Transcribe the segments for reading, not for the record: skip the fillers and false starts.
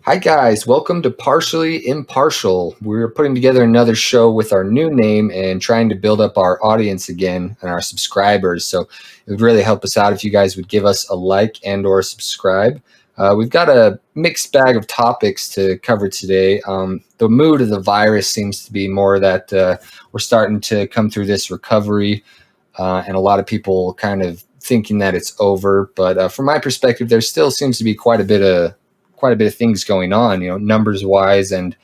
Hi, guys. Welcome to Partially Impartial. We're putting together another show with our new name and trying to build up our audience again and our subscribers. So it would really help us out if you guys would give us a like and or subscribe. We've got a mixed bag of topics to cover today. The mood of the virus seems to be more that we're starting to come through this recovery, and a lot of people kind of thinking that it's over. But from my perspective, there still seems to be quite a bit of things going on, numbers wise and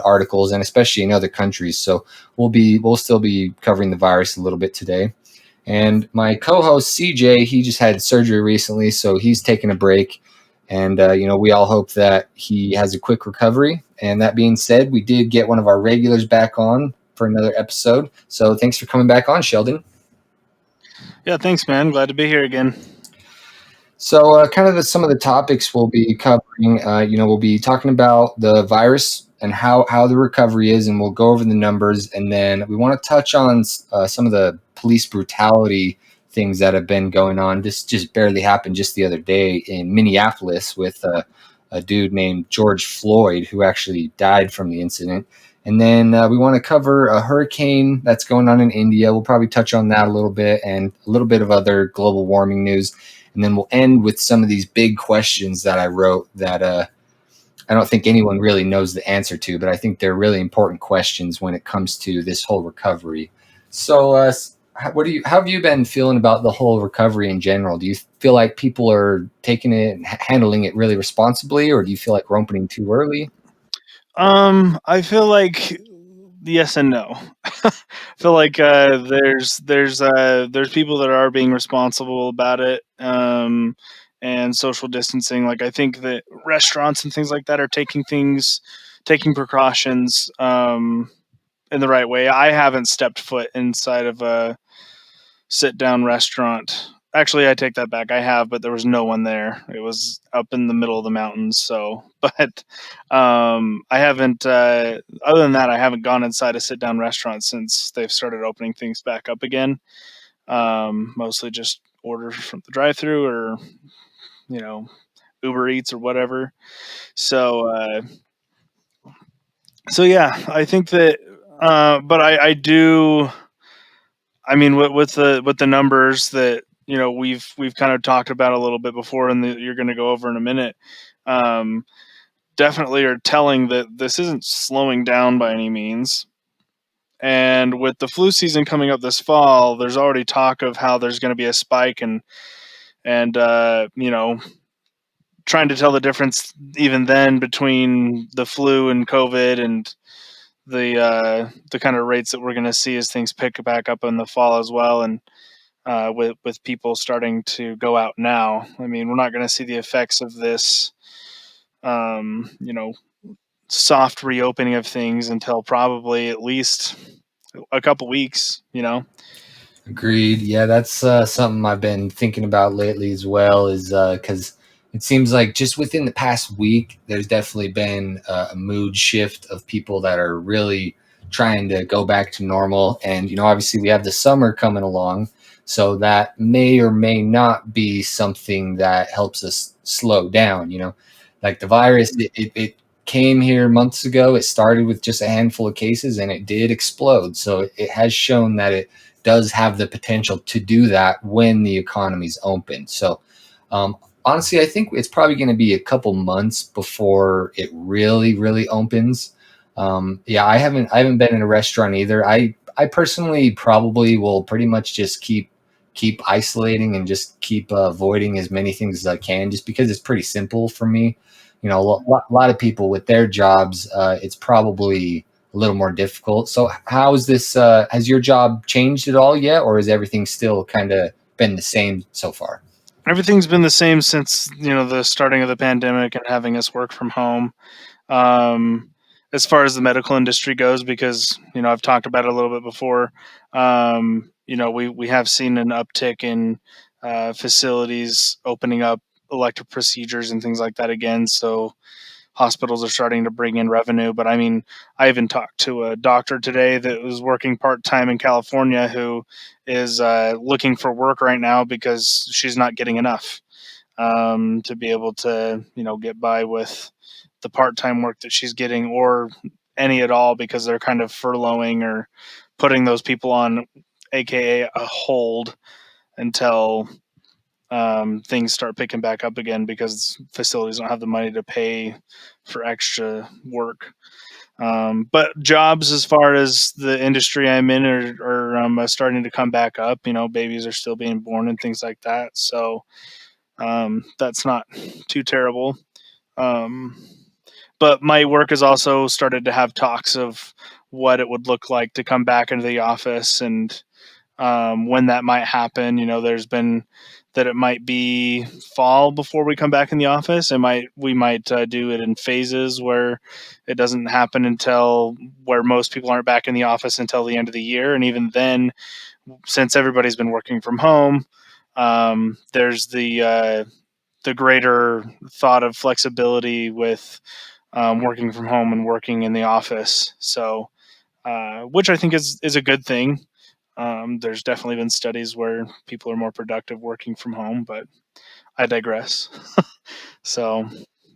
articles, and especially in other countries. So we'll still be covering the virus a little bit today. And my co-host CJ, he just had surgery recently, so he's taking a break. And we all hope that he has a quick recovery. And that being said, we did get one of our regulars back on for another episode. So thanks for coming back on, Sheldon. Yeah, thanks, man. Glad to be here again. So, some of the topics we'll be covering. We'll be talking about the virus and how the recovery is, and we'll go over the numbers. And then we want to touch on some of the police brutality things that have been going on. This just barely happened just the other day in Minneapolis with a dude named George Floyd who actually died from the incident. And then we want to cover a hurricane that's going on in India. We'll probably touch on that a little bit and a little bit of other global warming news. And then we'll end with some of these big questions that I wrote that I don't think anyone really knows the answer to, but I think they're really important questions when it comes to this whole recovery. So, how have you been feeling about the whole recovery in general? Do you feel like people are taking it and handling it really responsibly, or do you feel like we're opening too early? I feel like yes and no. I feel like there's people that are being responsible about it, and social distancing. Like I think that restaurants and things like that are taking precautions in the right way. I haven't stepped foot inside of a sit down restaurant. Actually, I take that back. I have, but there was no one there. It was up in the middle of the mountains. So, but I haven't. Other than that, I haven't gone inside a sit down restaurant since they've started opening things back up again. Mostly just order from the drive through or you know Uber Eats or whatever. So, so yeah, I think that. But I do. I mean, with the numbers that we've kind of talked about a little bit before, and that you're going to go over in a minute, um, definitely are telling that this isn't slowing down by any means. And with the flu season coming up this fall, there's already talk of how there's going to be a spike, and trying to tell the difference even then between the flu and COVID and the kind of rates that we're going to see as things pick back up in the fall as well, and with people starting to go out now. I mean, we're not going to see the effects of this, um, you know, soft reopening of things until probably at least a couple weeks. Agreed. Yeah, that's something I've been thinking about lately as well. Is because it seems like just within the past week, there's definitely been a mood shift of people that are really trying to go back to normal. And obviously, we have the summer coming along, so that may or may not be something that helps us slow down. Like the virus, it came here months ago. It started with just a handful of cases, and it did explode. So it has shown that it does have the potential to do that when the economy's open. So, honestly, I think it's probably going to be a couple months before it really, really opens. Yeah, I haven't been in a restaurant either. I personally probably will pretty much just keep isolating and just keep avoiding as many things as I can, just because it's pretty simple for me. A lot of people with their jobs, it's probably a little more difficult. So how is this? Has your job changed at all yet, or is everything still kind of been the same so far? Everything's been the same since the starting of the pandemic and having us work from home. Um, as far as the medical industry goes, because I've talked about it a little bit before. We have seen an uptick in facilities opening up elective procedures and things like that again. So hospitals are starting to bring in revenue. But I mean, I even talked to a doctor today that was working part time in California who is looking for work right now because she's not getting enough to be able to get by with the part-time work that she's getting, or any at all, because they're kind of furloughing or putting those people on, aka a hold, until things start picking back up again, because facilities don't have the money to pay for extra work. But jobs, as far as the industry I'm in, are starting to come back up. Babies are still being born and things like that. So that's not too terrible. Um, but my work has also started to have talks of what it would look like to come back into the office, and when that might happen. There's been that it might be fall before we come back in the office. We might do it in phases, where it doesn't happen until, where most people aren't back in the office until the end of the year. And even then, since everybody's been working from home, there's the greater thought of flexibility with working from home and working in the office. So, which I think is a good thing. There's definitely been studies where people are more productive working from home, but I digress. So,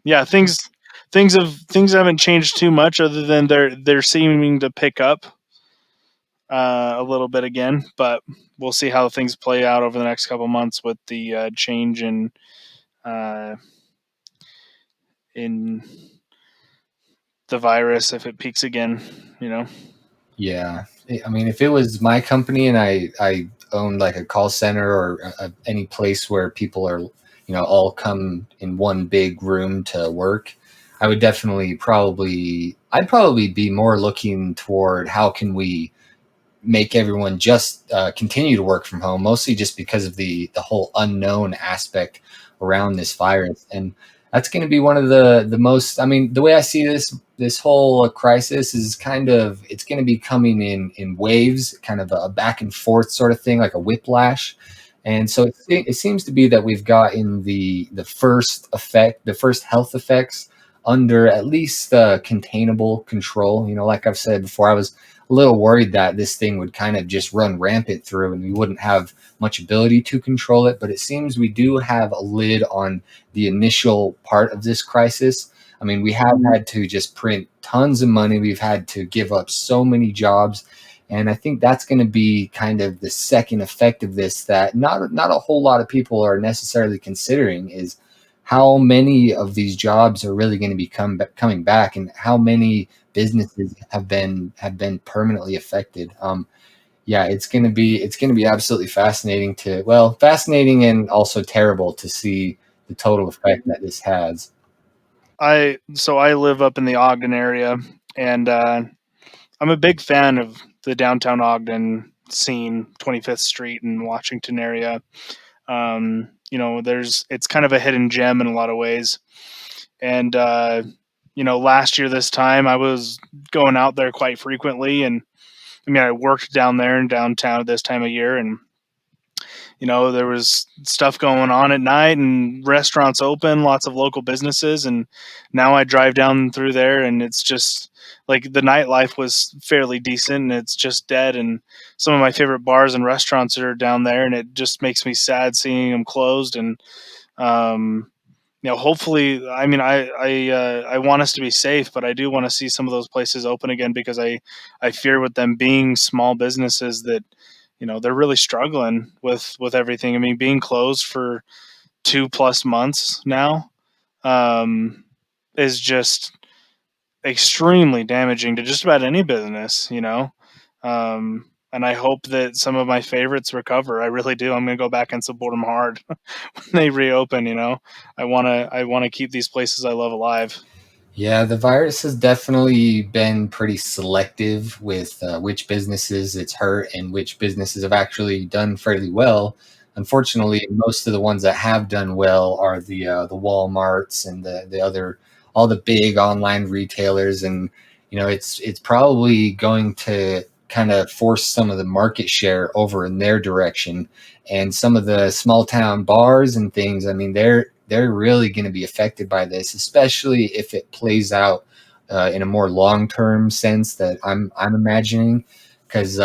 yeah, things haven't changed too much, other than they're seeming to pick up a little bit again. But we'll see how things play out over the next couple months with the change uh, in the virus, if it peaks again. You know. Yeah. I mean, if it was my company and I owned like a call center or any place where people are, all come in one big room to work, I would definitely I'd probably be more looking toward how can we make everyone just continue to work from home, mostly just because of the whole unknown aspect around this virus. And that's going to be one of the most. I mean, the way I see this whole crisis is kind of, it's going to be coming in waves, kind of a back and forth sort of thing, like a whiplash. And so it seems to be that we've gotten the first effect, the first health effects under at least containable control. Like I've said before, I was a little worried that this thing would kind of just run rampant through and we wouldn't have much ability to control it. But it seems we do have a lid on the initial part of this crisis. I mean, we have had to just print tons of money. We've had to give up so many jobs. And I think that's going to be kind of the second effect of this that not a whole lot of people are necessarily considering, is how many of these jobs are really going to be coming back, and how many businesses have been permanently affected. Yeah, it's gonna be absolutely fascinating and also terrible to see the total effect that this has. I live up in the Ogden area, and I'm a big fan of the downtown Ogden scene, 25th Street and Washington area. It's kind of a hidden gem in a lot of ways. And last year this time, I was going out there quite frequently, and I mean, I worked down there in downtown this time of year, and there was stuff going on at night and restaurants open, lots of local businesses. And now I drive down through there, and it's just like the nightlife was fairly decent, and it's just dead. And some of my favorite bars and restaurants are down there, and it just makes me sad seeing them closed. And um, hopefully, I mean, I want us to be safe, but I do want to see some of those places open again, because I fear, with them being small businesses, that they're really struggling with everything. I mean, being closed for 2+ months now um, is just extremely damaging to just about any business. And I hope that some of my favorites recover. I really do. I'm going to go back and support them hard when they reopen. I want to keep these places I love alive. Yeah, the virus has definitely been pretty selective with which businesses it's hurt and which businesses have actually done fairly well. Unfortunately, most of the ones that have done well are the WalMarts and the other, all the big online retailers. And it's probably going to kind of force some of the market share over in their direction. And some of the small town bars and things, I mean, they're really going to be affected by this, especially if it plays out in a more long term sense that I'm imagining. Because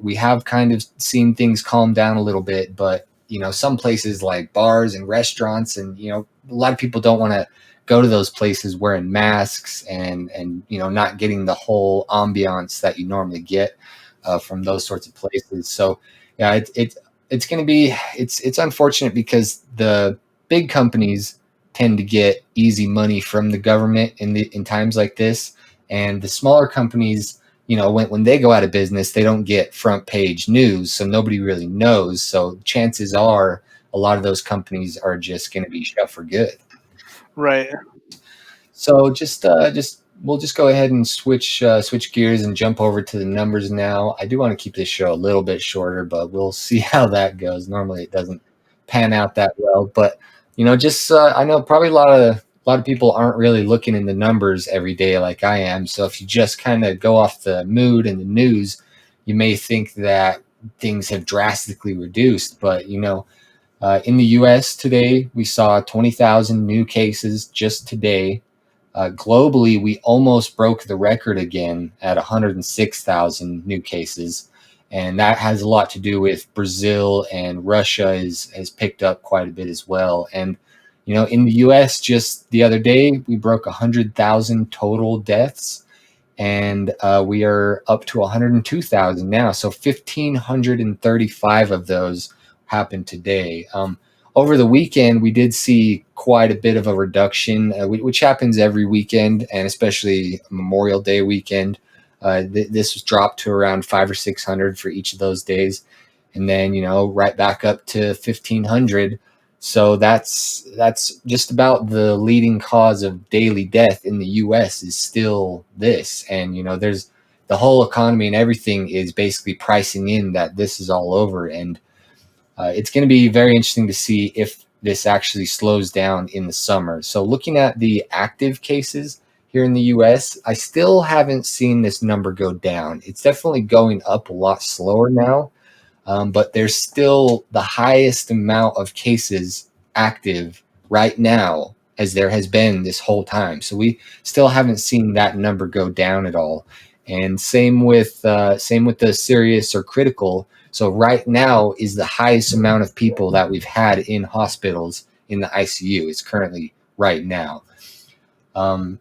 we have kind of seen things calm down a little bit, but some places like bars and restaurants, and a lot of people don't want to go to those places wearing masks and not getting the whole ambiance that you normally get from those sorts of places. So yeah, it's going to be it's unfortunate because the big companies tend to get easy money from the government in times like this, and the smaller companies, when they go out of business, they don't get front page news, so nobody really knows. So chances are a lot of those companies are just going to be shut for good. Right. So just we'll just go ahead and switch gears and jump over to the numbers now. I do want to keep this show a little bit shorter, but we'll see how that goes. Normally it doesn't pan out that well, but just I know probably a lot of people aren't really looking in the numbers every day like I am. So if you just kind of go off the mood and the news, you may think that things have drastically reduced, but in the U.S. today, we saw 20,000 new cases just today. Globally, we almost broke the record again at 106,000 new cases. And that has a lot to do with Brazil, and Russia has picked up quite a bit as well. And, in the US, just the other day, we broke 100,000 total deaths, and we are up to 102,000 now. So 1,535 of those happened today. Over the weekend, we did see quite a bit of a reduction, which happens every weekend, and especially Memorial Day weekend. This was dropped to around 500 or 600 for each of those days, and then right back up to 1,500. So that's just about the leading cause of daily death in the U.S. is still this, and there's the whole economy and everything is basically pricing in that this is all over, and it's going to be very interesting to see if this actually slows down in the summer. So looking at the active cases here in the U.S., I still haven't seen this number go down. It's definitely going up a lot slower now, but there's still the highest amount of cases active right now as there has been this whole time. So we still haven't seen that number go down at all. And same with the serious or critical. So right now is the highest amount of people that we've had in hospitals in the ICU. It's currently right now. Um,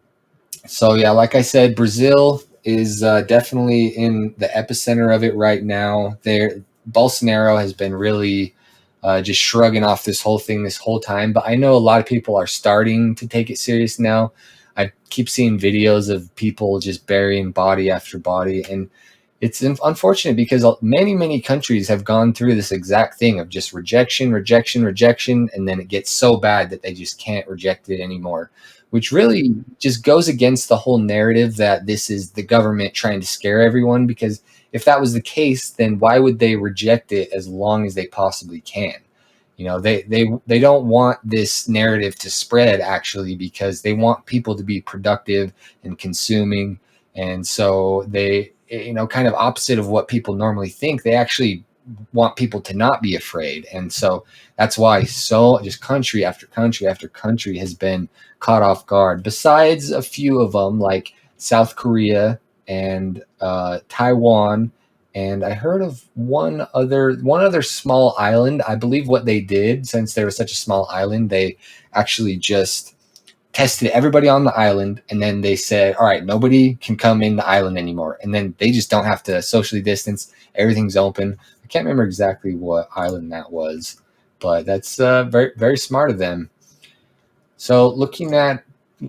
so yeah, like I said, Brazil is definitely in the epicenter of it right now. There, Bolsonaro has been really just shrugging off this whole thing this whole time, but I know a lot of people are starting to take it serious now. I keep seeing videos of people just burying body after body, and it's unfortunate because many countries have gone through this exact thing of just rejection, rejection, rejection, and then it gets so bad that they just can't reject it anymore, which really just goes against the whole narrative that this is the government trying to scare everyone. Because if that was the case, then why would they reject it as long as they possibly can? They don't want this narrative to spread, actually, because they want people to be productive and consuming. And so they, kind of opposite of what people normally think, they actually want people to not be afraid. And so that's why so just country after country after country has been caught off guard, besides a few of them like South Korea and Taiwan. And I heard of one other small island. I believe what they did, since they were such a small island, they actually just tested everybody on the island, and then they said, all right, nobody can come in the island anymore, and then they just don't have to socially distance. Everything's open. I can't remember exactly what island that was, but that's very, very smart of them. So looking at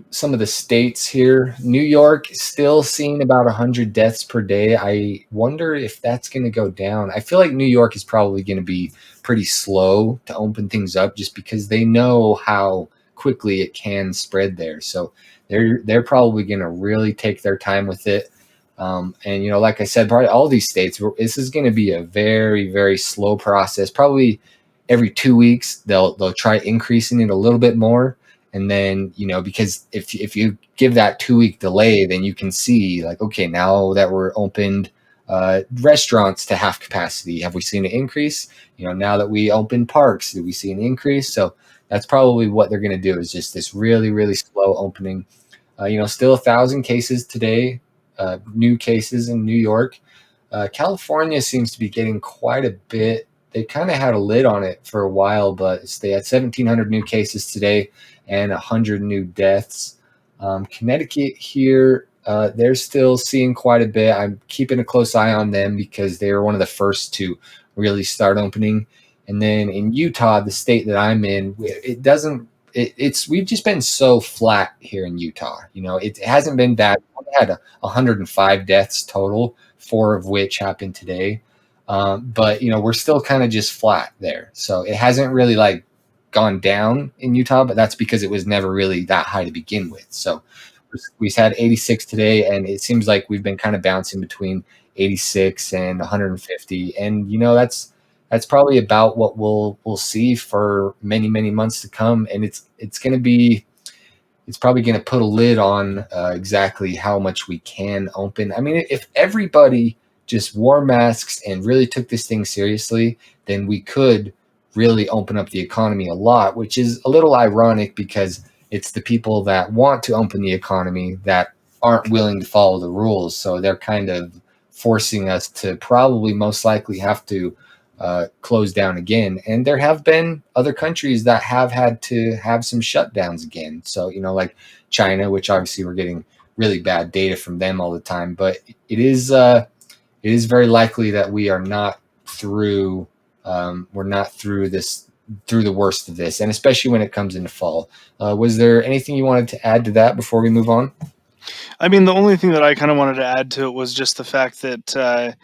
some of the states here, New York still seeing about 100 deaths per day. I wonder if that's going to go down. I feel like New York is probably going to be pretty slow to open things up, just because they know how quickly it can spread there. So they're probably going to really take their time with it. And like I said, probably all these states, this is going to be a very, very slow process. Probably every 2 weeks they'll try increasing it a little bit more. And then, because if you give that 2 week delay, then you can see like, okay, now that we're opened restaurants to half capacity, have we seen an increase? Now that we open parks, did we see an increase? So that's probably what they're going to do, is just this really, really slow opening. Still 1,000 cases today, new cases in New York. California seems to be getting quite a bit they kind of had a lid on it for a while, but they had 1,700 new cases today and 100 new deaths. Connecticut here, they're still seeing quite a bit. I'm keeping a close eye on them because they were one of the first to really start opening. And then in Utah, the state that I'm in, it doesn't. It's we've just been so flat here in Utah. It hasn't been bad. We had 105 deaths total, 4 of which happened today. But we're still kind of just flat there. So it hasn't really like gone down in Utah, but that's because it was never really that high to begin with. So we've had 86 today, and it seems like we've been kind of bouncing between 86 and 150. And that's probably about what we'll see for many, many months to come. And it's probably going to put a lid on exactly how much we can open. I mean, if everybody just wore masks and really took this thing seriously, then we could really open up the economy a lot, which is a little ironic because it's the people that want to open the economy that aren't willing to follow the rules. So they're kind of forcing us to probably most likely have to close down again. And there have been other countries that have had to have some shutdowns again. So, like China, which obviously we're getting really bad data from them all the time. But it is very likely that we are not through. We're not through the worst of this, and especially when it comes into fall. Was there anything you wanted to add to that before we move on? I mean, the only thing that I kind of wanted to add to it was just the fact that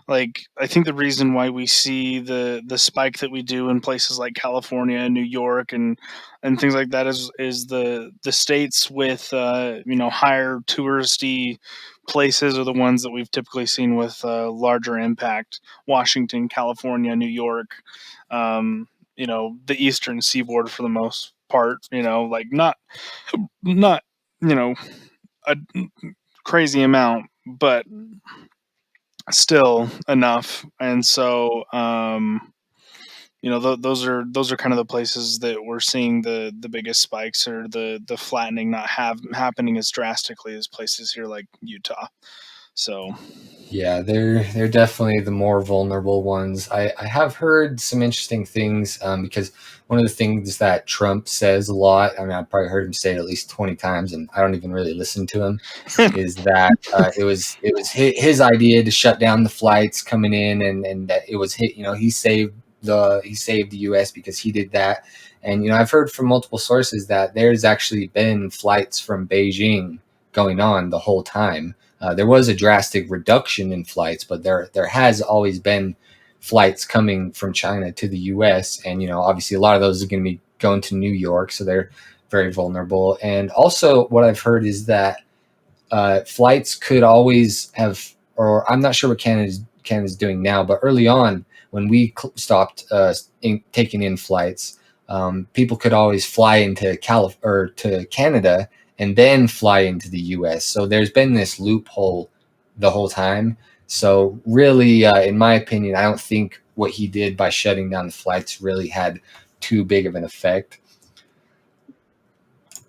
like I think the reason why we see the spike that we do in places like California and New York and things like that is the states with higher touristy places are the ones that we've typically seen with larger impact. Washington, California, New York, the eastern seaboard for the most part. Like not a crazy amount, but still enough. And so those are kind of the places that we're seeing the biggest spikes, or the flattening not have happening as drastically as places here like Utah. So Yeah, they're definitely the more vulnerable ones. I have heard some interesting things because one of the things that Trump says a lot, I mean, I've probably heard him say it at least 20 times, and I don't even really listen to him, is that it was his idea to shut down the flights coming in, and that it was he saved the U.S. because he did that. And I've heard from multiple sources that there's actually been flights from Beijing going on the whole time. There was a drastic reduction in flights, but there has always been flights coming from China to the U.S. And obviously a lot of those are going to be going to New York, so they're very vulnerable. And also, what I've heard is that flights could always have, or I'm not sure what Canada's doing now, but early on when we stopped taking in flights, people could always fly into to Canada and then fly into the U.S. So there's been this loophole the whole time. So really, in my opinion, I don't think what he did by shutting down the flights really had too big of an effect.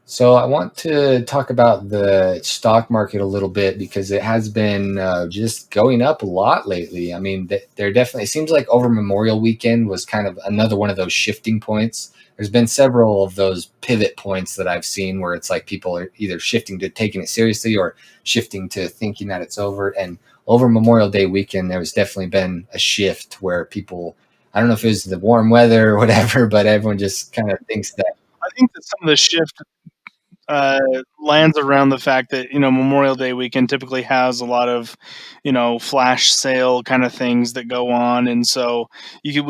So I want to talk about the stock market a little bit because it has been just going up a lot lately. I mean, there definitely, it seems like over Memorial Weekend was kind of another one of those shifting points. There's been several of those pivot points that I've seen where it's like people are either shifting to taking it seriously or shifting to thinking that it's over. And over Memorial Day weekend, there was definitely been a shift where people, I don't know if it was the warm weather or whatever, but everyone just kind of thinks that. I think that some of the shift uh, lands around the fact that Memorial Day weekend typically has a lot of flash sale kind of things that go on, and so we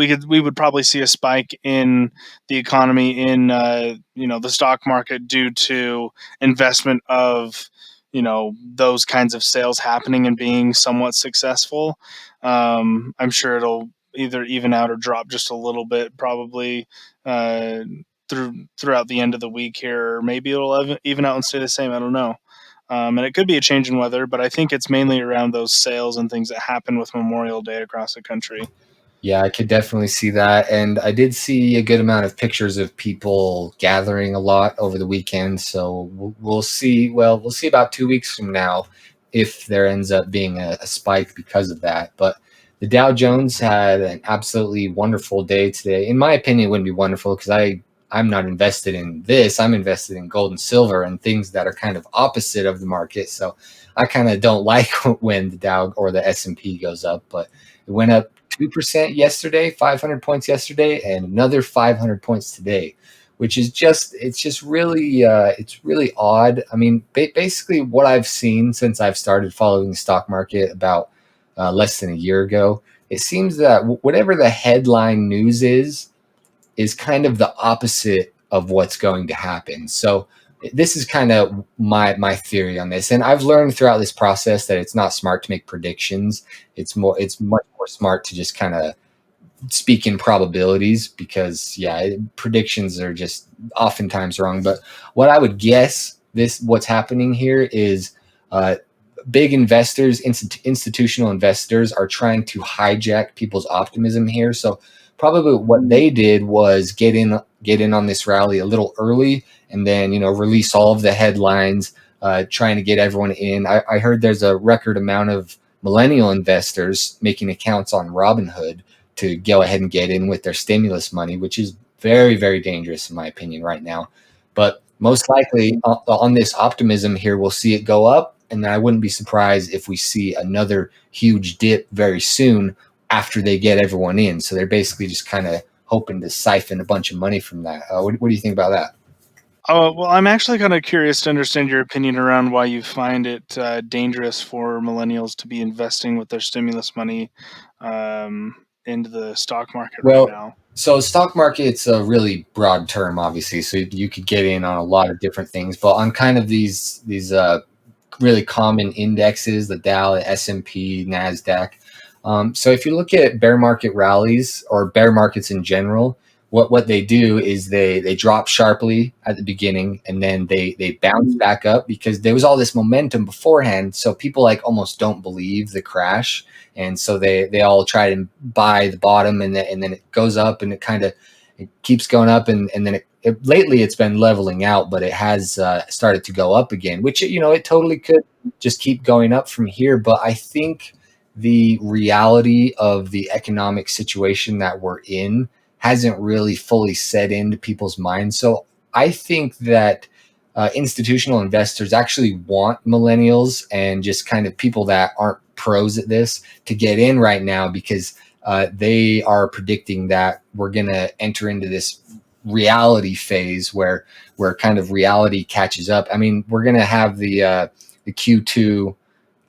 would probably see a spike in the economy in the stock market due to investment of those kinds of sales happening and being somewhat successful. I'm sure it'll either even out or drop just a little bit, probably. Throughout the end of the week here, or maybe it'll even out and stay the same. I don't know. And it could be a change in weather, but I think it's mainly around those sales and things that happen with Memorial Day across the country. Yeah, I could definitely see that. And I did see a good amount of pictures of people gathering a lot over the weekend. So we'll see. Well, we'll see about 2 weeks from now if there ends up being a spike because of that. But the Dow Jones had an absolutely wonderful day today. In my opinion, it wouldn't be wonderful because I'm not invested in this. I'm invested in gold and silver and things that are kind of opposite of the market. So I kind of don't like when the Dow or the S&P goes up, but it went up 2% yesterday, 500 points yesterday, and another 500 points today, which is just really it's really odd. I mean, basically what I've seen since I've started following the stock market about less than a year ago, it seems that whatever the headline news is kind of the opposite of what's going to happen. So this is kind of my theory on this, and I've learned throughout this process that it's not smart to make predictions. It's much more smart to just kind of speak in probabilities because yeah, predictions are just oftentimes wrong. But what I would guess this what's happening here is uh, big investors, institutional investors, are trying to hijack people's optimism here. So probably what they did was get in on this rally a little early, and then release all of the headlines, trying to get everyone in. I heard there's a record amount of millennial investors making accounts on Robinhood to go ahead and get in with their stimulus money, which is very, very dangerous in my opinion right now. But most likely on this optimism here, we'll see it go up. And I wouldn't be surprised if we see another huge dip very soon after they get everyone in. So they're basically just kind of hoping to siphon a bunch of money from that. What do you think about that? Well, I'm actually kind of curious to understand your opinion around why you find it dangerous for millennials to be investing with their stimulus money into the stock market right Well, now. so stock market's a really broad term, obviously. So you could get in on a lot of different things, but on kind of these really common indexes, the Dow, the S&P, Nasdaq. So if you look at bear market rallies or bear markets in general, what they do is they drop sharply at the beginning, and then they bounce back up because there was all this momentum beforehand. So people like almost don't believe the crash, and so they all try to buy the bottom, and then it goes up, and it keeps going up, and then lately it's been leveling out, but it has started to go up again, which it totally could just keep going up from here. But I think the reality of the economic situation that we're in hasn't really fully set into people's minds. So I think that institutional investors actually want millennials and just kind of people that aren't pros at this to get in right now because they are predicting that we're going to enter into this reality phase where kind of reality catches up. I mean, we're going to have the Q2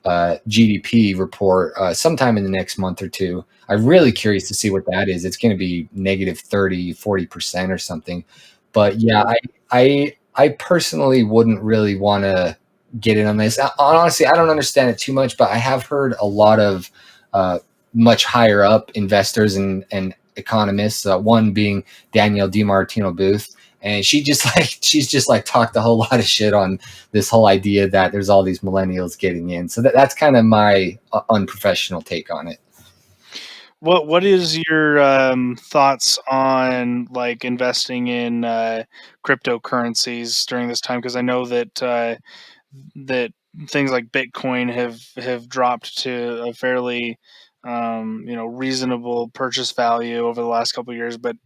GDP report sometime in the next month or two. I'm really curious to see what that is. It's going to be negative 30, 40% or something. But yeah, I personally wouldn't really want to get in on this. Honestly, I don't understand it too much, but I have heard a lot of uh, much higher up investors and economists, one being Danielle DiMartino Booth. And she's just like talked a whole lot of shit on this whole idea that there's all these millennials getting in. So that's kind of my unprofessional take on it. What is your thoughts on like investing in cryptocurrencies during this time? Because I know that things like Bitcoin have dropped to a fairly reasonable purchase value over the last couple of years, but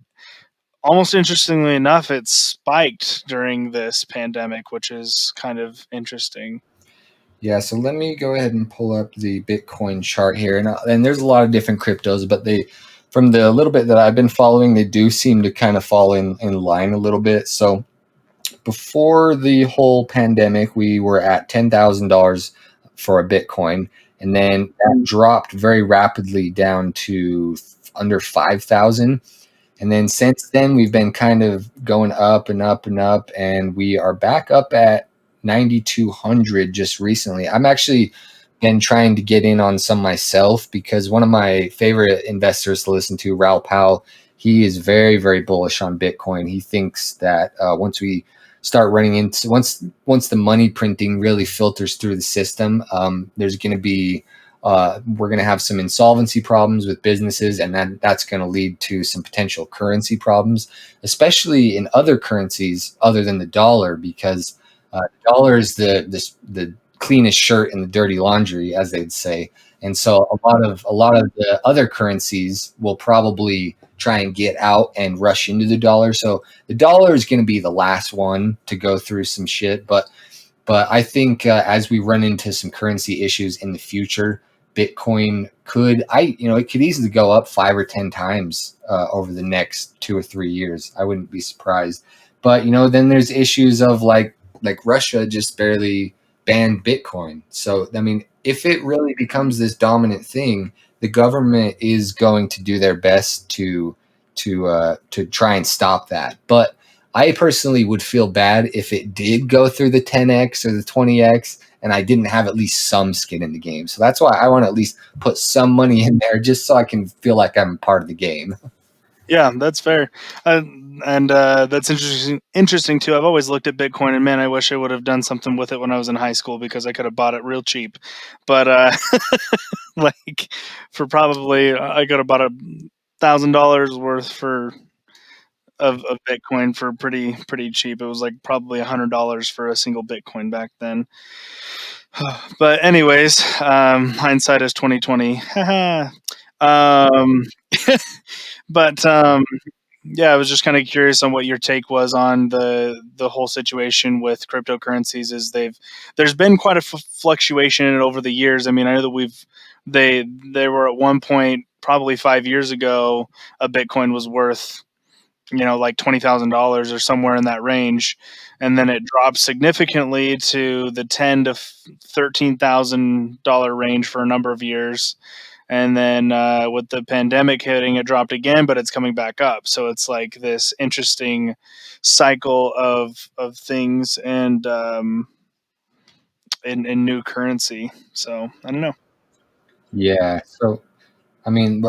almost interestingly enough, it spiked during this pandemic, which is kind of interesting. Yeah, so let me go ahead and pull up the Bitcoin chart here, and there's a lot of different cryptos, but from the little bit that I've been following, they do seem to kind of fall in line a little bit. So before the whole pandemic, we were at $10,000 for a Bitcoin, and then that dropped very rapidly down to under 5,000. And then since then, we've been kind of going up and up and up, and we are back up at 9,200 just recently. I'm actually been trying to get in on some myself because one of my favorite investors to listen to, Raoul Pal, he is very, very bullish on Bitcoin. He thinks that once we start running into once the money printing really filters through the system, there's going to be we're going to have some insolvency problems with businesses, and that's going to lead to some potential currency problems, especially in other currencies other than the dollar, because the dollar is the cleanest shirt in the dirty laundry, as they'd say. And so a lot of the other currencies will probably try and get out and rush into the dollar. So the dollar is going to be the last one to go through some shit. But I think as we run into some currency issues in the future, Bitcoin could, it could easily go up 5 or 10 times over the next 2 or 3 years. I wouldn't be surprised. But then there's issues of like Russia just barely banned Bitcoin. So I mean, if it really becomes this dominant thing, the government is going to do their best to try and stop that. But I personally would feel bad if it did go through the 10x or the 20x and I didn't have at least some skin in the game. So that's why I want to at least put some money in there just so I can feel like I'm part of the game. Yeah, that's fair. And that's interesting too. I've always looked at Bitcoin, and man, I wish I would have done something with it when I was in high school, because I could have bought it real cheap. But like for probably I could have bought $1,000 worth of Bitcoin for pretty cheap. It was like probably $100 for a single Bitcoin back then. But anyways, hindsight is 2020. um, but yeah, I was just kind of curious on what your take was on the whole situation with cryptocurrencies. There's been quite a fluctuation in it over the years. I mean, I know that they were at one point probably 5 years ago, a Bitcoin was worth like $20,000 or somewhere in that range, and then it dropped significantly to the $10,000 to $13,000 range for a number of years. And then with the pandemic hitting, it dropped again, but it's coming back up. So it's like this interesting cycle of things and in new currency. So I don't know. Yeah. So I mean,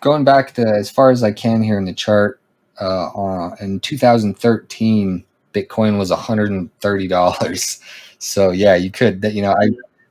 going back to as far as I can here in the chart, in 2013, Bitcoin was $130. So yeah, you could,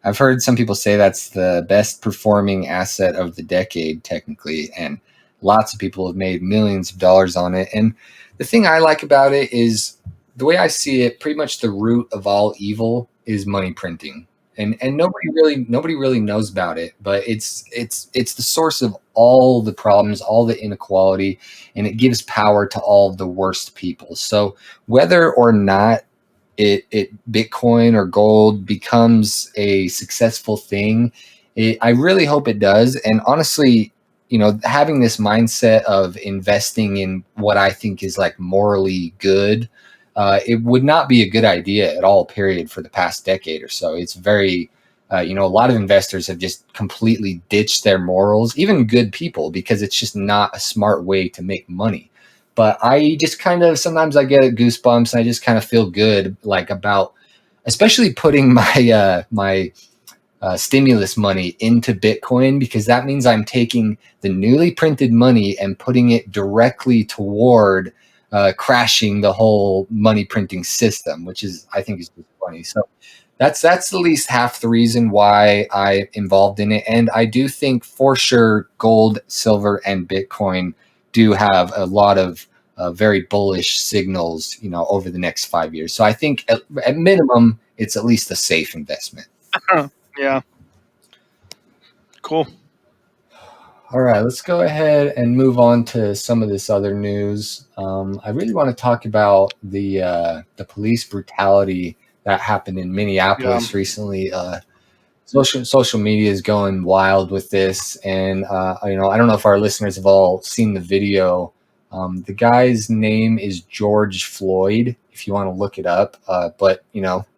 I've heard some people say that's the best performing asset of the decade, technically, and lots of people have made millions of dollars on it. And the thing I like about it is the way I see it, pretty much the root of all evil is money printing. And nobody really knows about it, but it's the source of all the problems, all the inequality, and it gives power to all the worst people. So whether or not it Bitcoin or gold becomes a successful thing, I really hope it does. And honestly, having this mindset of investing in what I think is like morally good, it would not be a good idea at all, period, for the past decade or so. It's very, a lot of investors have just completely ditched their morals, even good people, because it's just not a smart way to make money. But I just kind of, sometimes I get goosebumps and I just kind of feel good, like about, especially putting my stimulus money into Bitcoin, because that means I'm taking the newly printed money and putting it directly toward crashing the whole money printing system, which is, I think, is just funny. So that's at least half the reason why I'm involved in it. And I do think for sure gold, silver, and Bitcoin do have a lot of very bullish signals, over the next 5 years. So I think at minimum, it's at least a safe investment. Yeah, cool. All right, let's go ahead and move on to some of this other news. I really want to talk about the police brutality that happened in Yeah. Minneapolis recently. Social media is going wild with this, and I don't know if our listeners have all seen the video. The guy's name is George Floyd. If you want to look it up, but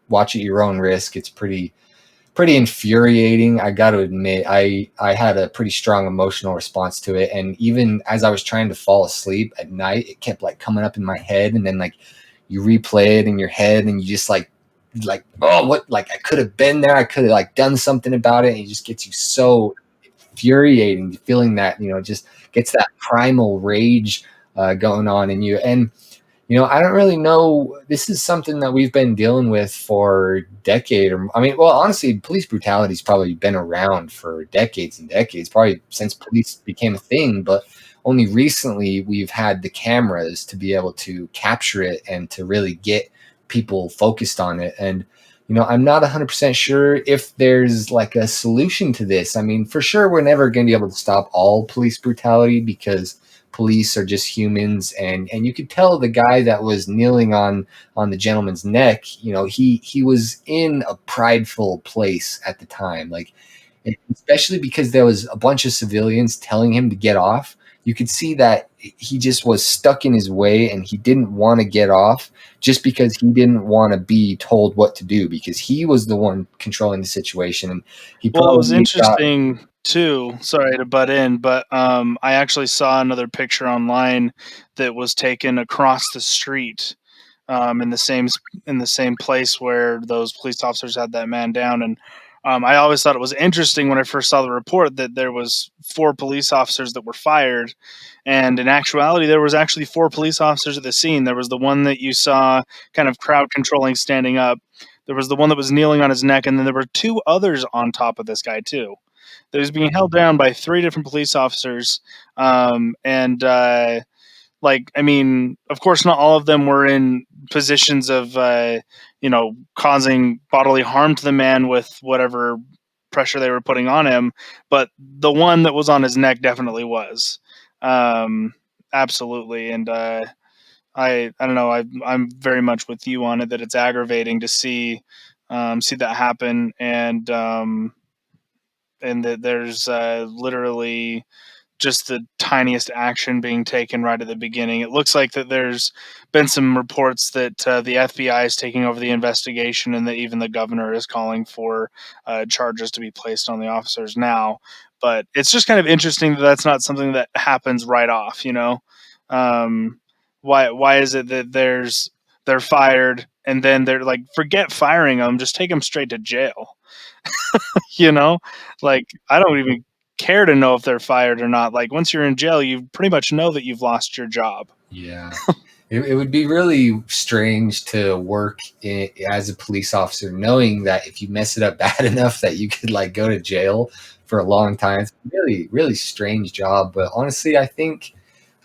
watch at your own risk. It's pretty infuriating. I got to admit, I had a pretty strong emotional response to it, and even as I was trying to fall asleep at night, it kept like coming up in my head, and then like you replay it in your head, and you just like oh, what, like I could have been there, I could have like done something about it, and it just gets you so infuriating, feeling that just gets that primal rage going on in you. And I don't really know. This is something that we've been dealing with for a decade. Or, I mean, well, honestly, police brutality's probably been around for decades and decades, probably since police became a thing. But only recently we've had the cameras to be able to capture it and to really get people focused on it. And I'm not 100% sure if there's like a solution to this. I mean, for sure, we're never going to be able to stop all police brutality because police are just humans, and you could tell the guy that was kneeling on the gentleman's neck, he was in a prideful place at the time, like, especially because there was a bunch of civilians telling him to get off. You could see that he just was stuck in his way and he didn't want to get off just because he didn't want to be told what to do because he was the one controlling the situation, and he Well, it was probably thought, interesting too. Sorry to butt in, but I actually saw another picture online that was taken across the street, in the same place where those police officers had that man down. And I always thought it was interesting when I first saw the report that there was 4 police officers that were fired, and in actuality, there was actually 4 police officers at the scene. There was the one that you saw kind of crowd controlling, standing up. There was the one that was kneeling on his neck, and then there were 2 others on top of this guy too. That was being held down by 3 different police officers, and like, I mean, of course, not all of them were in positions of, causing bodily harm to the man with whatever pressure they were putting on him, but the one that was on his neck definitely was. Um, Absolutely, and I don't know. I'm very much with you on it that it's aggravating to see that happen, and that there's literally just the tiniest action being taken right at the beginning. It looks like that there's been some reports that the FBI is taking over the investigation, and that even the governor is calling for charges to be placed on the officers now. But it's just kind of interesting that that's not something that happens right off. Um, why is it that they're fired and then they're like, forget firing them, just take them straight to jail? you know, like, I don't even care to know if they're fired or not. Like, once you're in jail, you pretty much know that you've lost your job. yeah. It would be really strange to work as a police officer, knowing that if you mess it up bad enough that you could like go to jail for a long time. It's a really, really strange job. But honestly, I think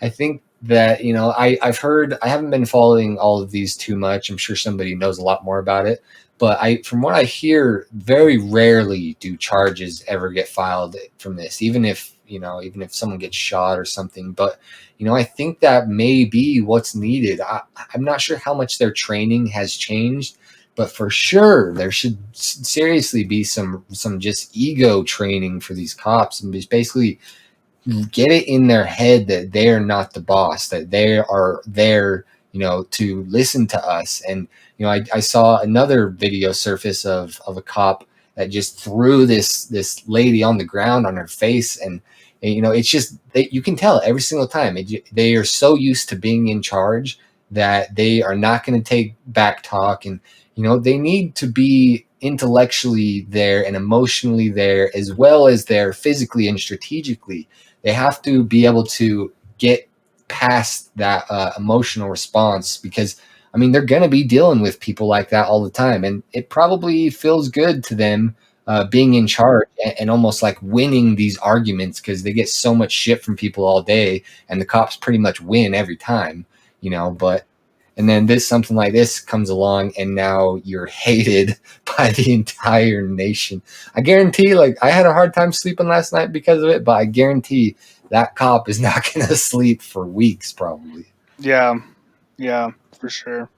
that I've heard. I haven't been following all of these too much. I'm sure somebody knows a lot more about it. But from what I hear, very rarely do charges ever get filed from this, even if someone gets shot or something. But I think that may be what's needed. I'm not sure how much their training has changed, but for sure there should seriously be some just ego training for these cops, and just basically get it in their head that they're not the boss, that they are there, to listen to us. And I saw another video surface of a cop that just threw this lady on the ground on her face, and it's just you can tell every single time they are so used to being in charge that they are not going to take back talk, and they need to be intellectually there and emotionally there as well as there physically and strategically. They have to be able to get past that emotional response, because I mean they're going to be dealing with people like that all the time, and it probably feels good to them being in charge and almost like winning these arguments, because they get so much shit from people all day, and the cops pretty much win every time. But and then something like this comes along, and now you're hated by the entire nation. I guarantee, like, I had a hard time sleeping last night because of it, but I guarantee that cop is not going to sleep for weeks, probably. Yeah, yeah, for sure.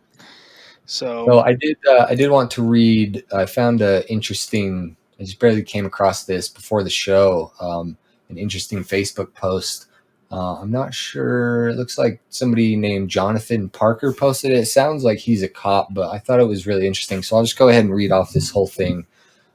So So, I did want to read. I found a interesting. I just barely came across this before the show. An interesting Facebook post. I'm not sure. It looks like somebody named Jonathan Parker posted it. It sounds like he's a cop, but I thought it was really interesting. So I'll just go ahead and read off this whole thing.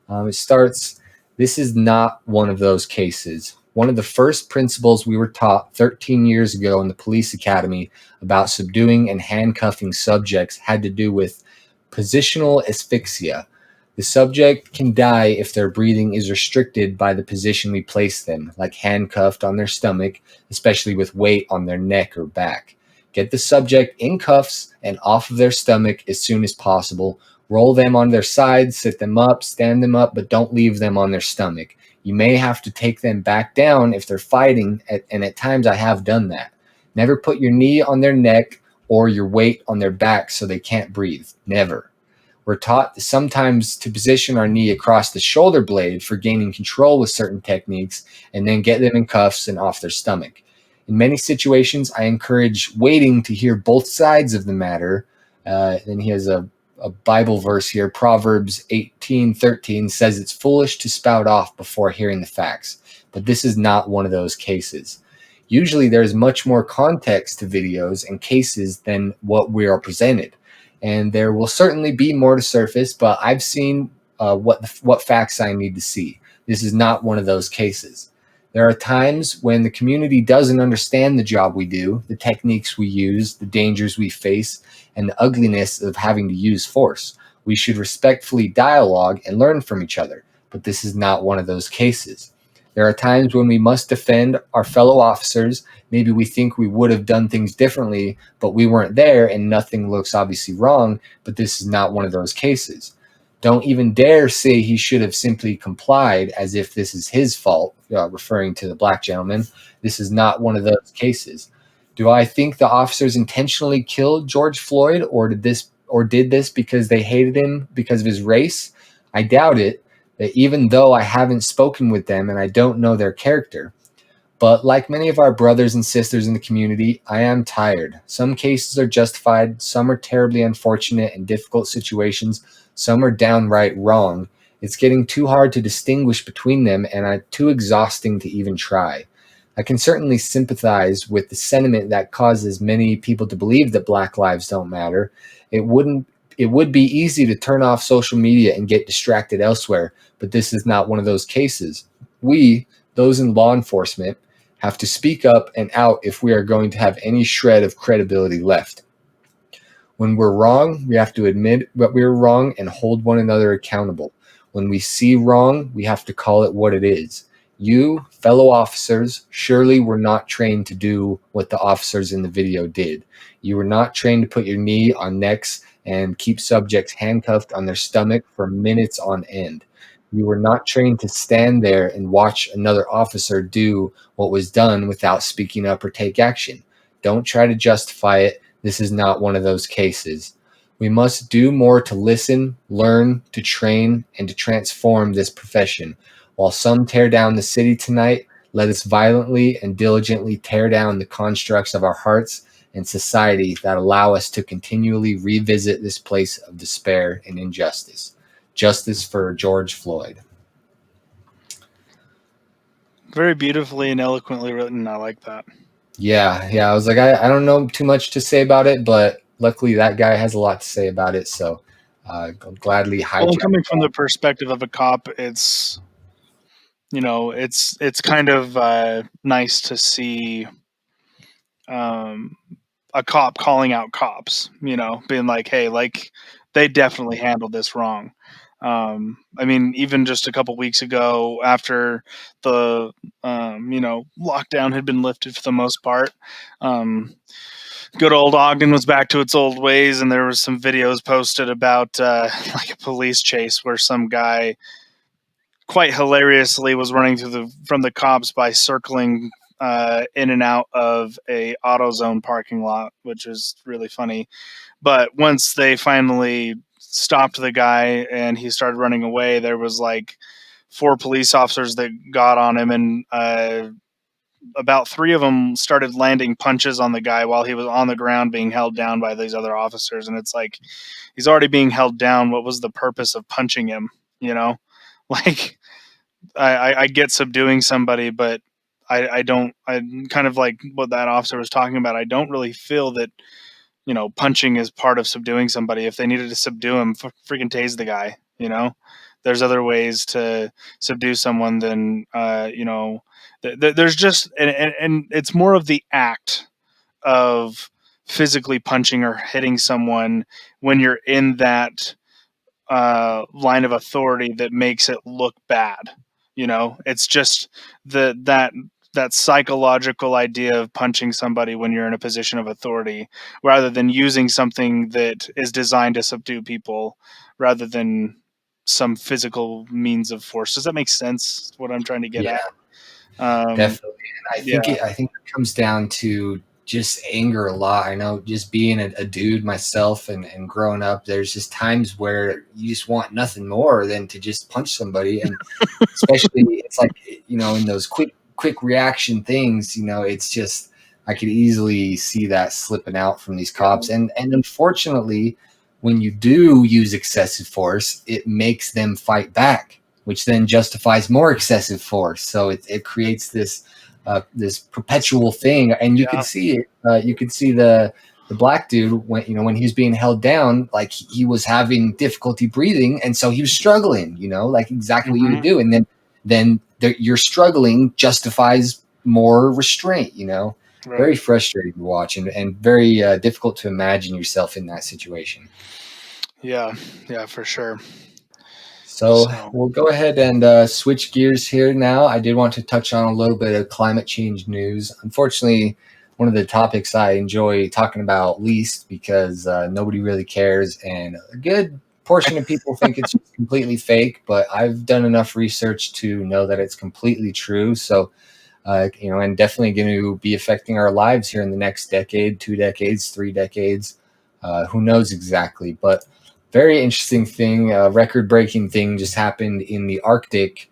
It starts, "This is not one of those cases. One of the first principles we were taught 13 years ago in the police academy about subduing and handcuffing subjects had to do with positional asphyxia. The subject can die if their breathing is restricted by the position we place them, like handcuffed on their stomach, especially with weight on their neck or back. Get the subject in cuffs and off of their stomach as soon as possible. Roll them on their sides, sit them up, stand them up, but don't leave them on their stomach. You may have to take them back down if they're fighting, and at times I have done that. Never put your knee on their neck or your weight on their back so they can't breathe. Never. We're taught sometimes to position our knee across the shoulder blade for gaining control with certain techniques and then get them in cuffs and off their stomach. In many situations, I encourage waiting to hear both sides of the matter. And he has a Bible verse here. Proverbs 18:13 says it's foolish to spout off before hearing the facts, but this is not one of those cases. Usually there's much more context to videos and cases than what we are presented. And there will certainly be more to surface, but I've seen what facts I need to see. This is not one of those cases. There are times when the community doesn't understand the job we do, the techniques we use, the dangers we face, and the ugliness of having to use force. We should respectfully dialogue and learn from each other, but this is not one of those cases. There are times when we must defend our fellow officers. Maybe we think we would have done things differently, but we weren't there and nothing looks obviously wrong, but this is not one of those cases. Don't even dare say he should have simply complied as if this is his fault, referring to the black gentleman. This is not one of those cases. Do I think the officers intentionally killed George Floyd, or did this because they hated him because of his race? I doubt it. That even though I haven't spoken with them and I don't know their character, but like many of our brothers and sisters in the community, I am tired. Some cases are justified, some are terribly unfortunate and difficult situations, some are downright wrong. It's getting too hard to distinguish between them and too exhausting to even try. I can certainly sympathize with the sentiment that causes many people to believe that Black lives don't matter. It wouldn't it would be easy to turn off social media and get distracted elsewhere, but this is not one of those cases. We, those in law enforcement, have to speak up and out if we are going to have any shred of credibility left. When we're wrong, we have to admit that we're wrong and hold one another accountable. When we see wrong, we have to call it what it is. You, fellow officers, surely were not trained to do what the officers in the video did. You were not trained to put your knee on necks and keep subjects handcuffed on their stomach for minutes on end. You were not trained to stand there and watch another officer do what was done without speaking up or take action. Don't try to justify it. This is not one of those cases. We must do more to listen, learn, to train, and to transform this profession. While some tear down the city tonight, let us violently and diligently tear down the constructs of our hearts and society that allow us to continually revisit this place of despair and injustice. Justice for George Floyd. Very beautifully and eloquently written. I like that. Yeah. I was like, I don't know too much to say about it, but luckily that guy has a lot to say about it. So I'll gladly Well, and hijack coming from the that. perspective of a cop, it's kind of nice to see um, a cop calling out cops. Being like, "Hey, like they definitely handled this wrong." I mean, even just a couple weeks ago, after the lockdown had been lifted for the most part, um, good old Ogden was back to its old ways, and there was some videos posted about like a police chase where some guy quite hilariously was running from the cops by circling in and out of a AutoZone parking lot, which is really funny. But once they finally stopped the guy and he started running away, there was like four police officers that got on him, and about three of them started landing punches on the guy while he was on the ground being held down by these other officers. And it's like, he's already being held down. What was the purpose of punching him? You know, like I get subduing somebody, but I don't. I kind of like what that officer was talking about. I don't really feel that punching is part of subduing somebody. If they needed to subdue him, freaking tase the guy. There's other ways to subdue someone than there's just and it's more of the act of physically punching or hitting someone when you're in that line of authority that makes it look bad. It's just that psychological idea of punching somebody when you're in a position of authority, rather than using something that is designed to subdue people, rather than some physical means of force. Does that make sense? What I'm trying to get Yeah, at? Um, definitely. And yeah, I think it comes down to just anger a lot. I know just being a dude myself and growing up, there's just times where you just want nothing more than to just punch somebody. And especially it's like, in those quick reaction things, it's just, I could easily see that slipping out from these cops. And unfortunately, when you do use excessive force, it makes them fight back, which then justifies more excessive force. So it creates this perpetual thing. And you could see it. You could see the black dude when he was being held down, like he was having difficulty breathing, and so he was struggling. Like exactly what you would do, and then your struggling justifies more restraint. Very frustrating to watch, and very difficult to imagine yourself in that situation. Yeah, for sure. So we'll go ahead and switch gears here now. I did want to touch on a little bit of climate change news. Unfortunately, one of the topics I enjoy talking about least because nobody really cares, and a good portion of people think it's completely fake, but I've done enough research to know that it's completely true. So, and definitely going to be affecting our lives here in the next decade, 2 decades, 3 decades. Who knows exactly, but very interesting thing, record-breaking thing just happened in the Arctic.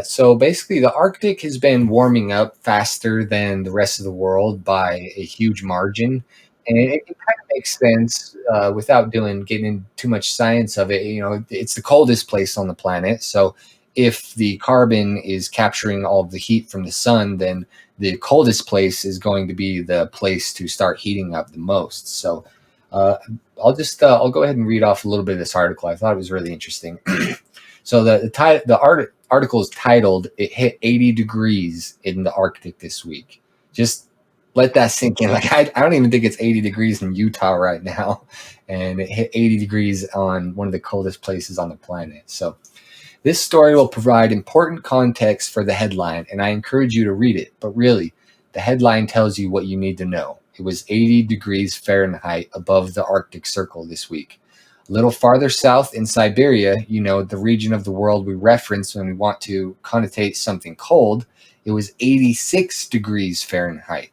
So basically, the Arctic has been warming up faster than the rest of the world by a huge margin, and it kind of makes sense without getting into too much science of it. It's the coldest place on the planet, so if the carbon is capturing all of the heat from the sun, then the coldest place is going to be the place to start heating up the most. So uh, I'll go ahead and read off a little bit of this article. I thought it was really interesting. So the article is titled "It hit 80 degrees in the Arctic this week." Just let that sink in. Like I don't even think it's 80 degrees in Utah right now, and it hit 80 degrees on one of the coldest places on the planet. So this story will provide important context for the headline, and I encourage you to read it. But really, the headline tells you what you need to know. It was 80 degrees Fahrenheit above the Arctic Circle this week. A little farther south in Siberia, the region of the world we reference when we want to connotate something cold, it was 86 degrees Fahrenheit.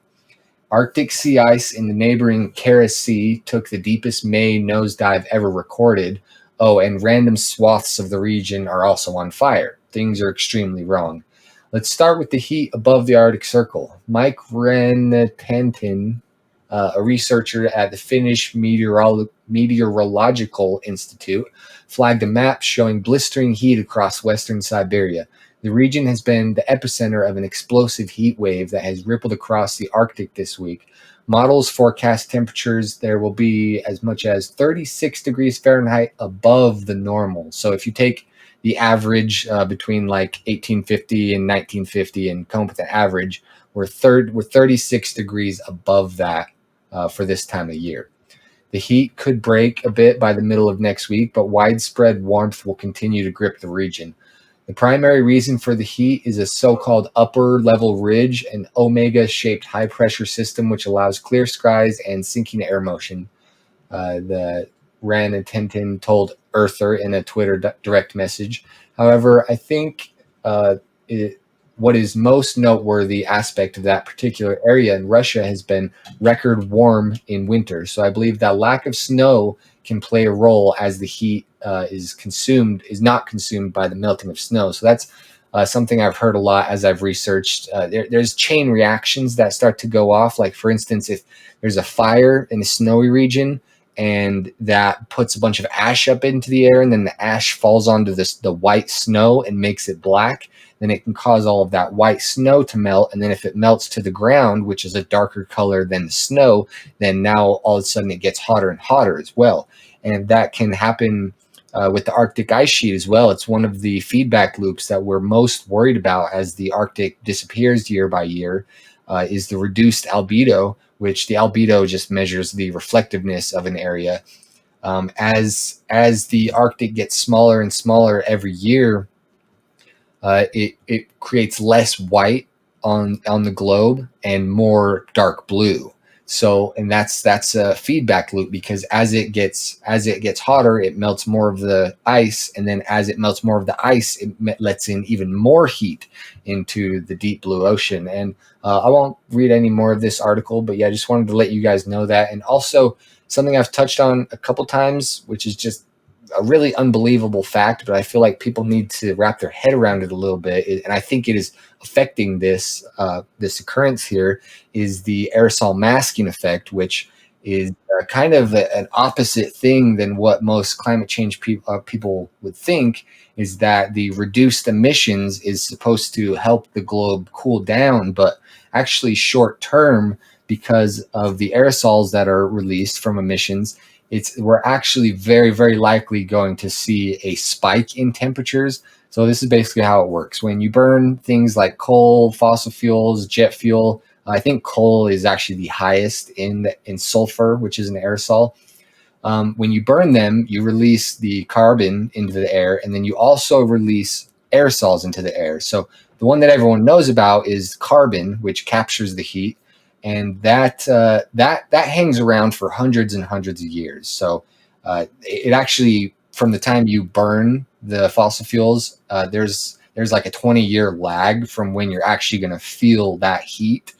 Arctic sea ice in the neighboring Kara Sea took the deepest May nosedive ever recorded. Oh, and random swaths of the region are also on fire. Things are extremely wrong. Let's start with the heat above the Arctic Circle. Mike Rantanen, a researcher at the Finnish Meteorological Institute, flagged a map showing blistering heat across western Siberia. The region has been the epicenter of an explosive heat wave that has rippled across the Arctic this week. Models forecast temperatures there will be as much as 36 degrees Fahrenheit above the normal. So if you take the average between like 1850 and 1950 and come up with an average, we're 36 degrees above that for this time of year. The heat could break a bit by the middle of next week, but widespread warmth will continue to grip the region. The primary reason for the heat is a so-called upper-level ridge, an omega-shaped high-pressure system which allows clear skies and sinking air motion. The Rantanen told Earther in a Twitter direct message. However, I think what is most noteworthy aspect of that particular area in Russia has been record warm in winter. So I believe that lack of snow can play a role as the heat is not consumed by the melting of snow. So that's something I've heard a lot as I've researched. There's chain reactions that start to go off. Like for instance, if there's a fire in a snowy region, and that puts a bunch of ash up into the air, and then the ash falls onto the white snow and makes it black, then it can cause all of that white snow to melt. And then if it melts to the ground, which is a darker color than the snow, then now all of a sudden it gets hotter and hotter as well. And that can happen with the Arctic ice sheet as well. It's one of the feedback loops that we're most worried about as the Arctic disappears year by year, is the reduced albedo, which the albedo just measures the reflectiveness of an area. As the Arctic gets smaller and smaller every year, it creates less white on the globe and more dark blue. So, and that's a feedback loop, because as it gets hotter, it melts more of the ice, and then as it melts more of the ice, it lets in even more heat into the deep blue ocean. And I won't read any more of this article, but yeah, I just wanted to let you guys know that. And also something I've touched on a couple times, which is just a really unbelievable fact, but I feel like people need to wrap their head around it a little bit, and I think it is affecting this occurrence here, is the aerosol masking effect, which is kind of an opposite thing than what most climate change people would think. Is that the reduced emissions is supposed to help the globe cool down, but actually short term, because of the aerosols that are released from emissions, we're actually very, very likely going to see a spike in temperatures. So this is basically how it works. When you burn things like coal, fossil fuels, jet fuel, I think coal is actually the highest in sulfur, which is an aerosol. When you burn them, you release the carbon into the air, and then you also release aerosols into the air. So the one that everyone knows about is carbon, which captures the heat, and that hangs around for hundreds and hundreds of years. So it actually, from the time you burn the fossil fuels, there's like a 20-year lag from when you're actually going to feel that heat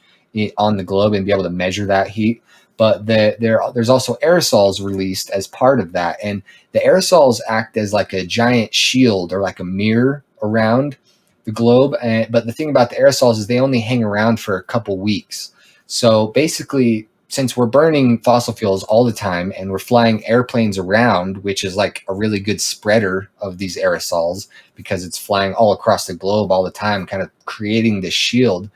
on the globe and be able to measure that heat. But there's also aerosols released as part of that, and the aerosols act as like a giant shield or like a mirror around the globe. But the thing about the aerosols is they only hang around for a couple weeks. So basically, since we're burning fossil fuels all the time and we're flying airplanes around, which is like a really good spreader of these aerosols because it's flying all across the globe all the time, kind of creating this shield.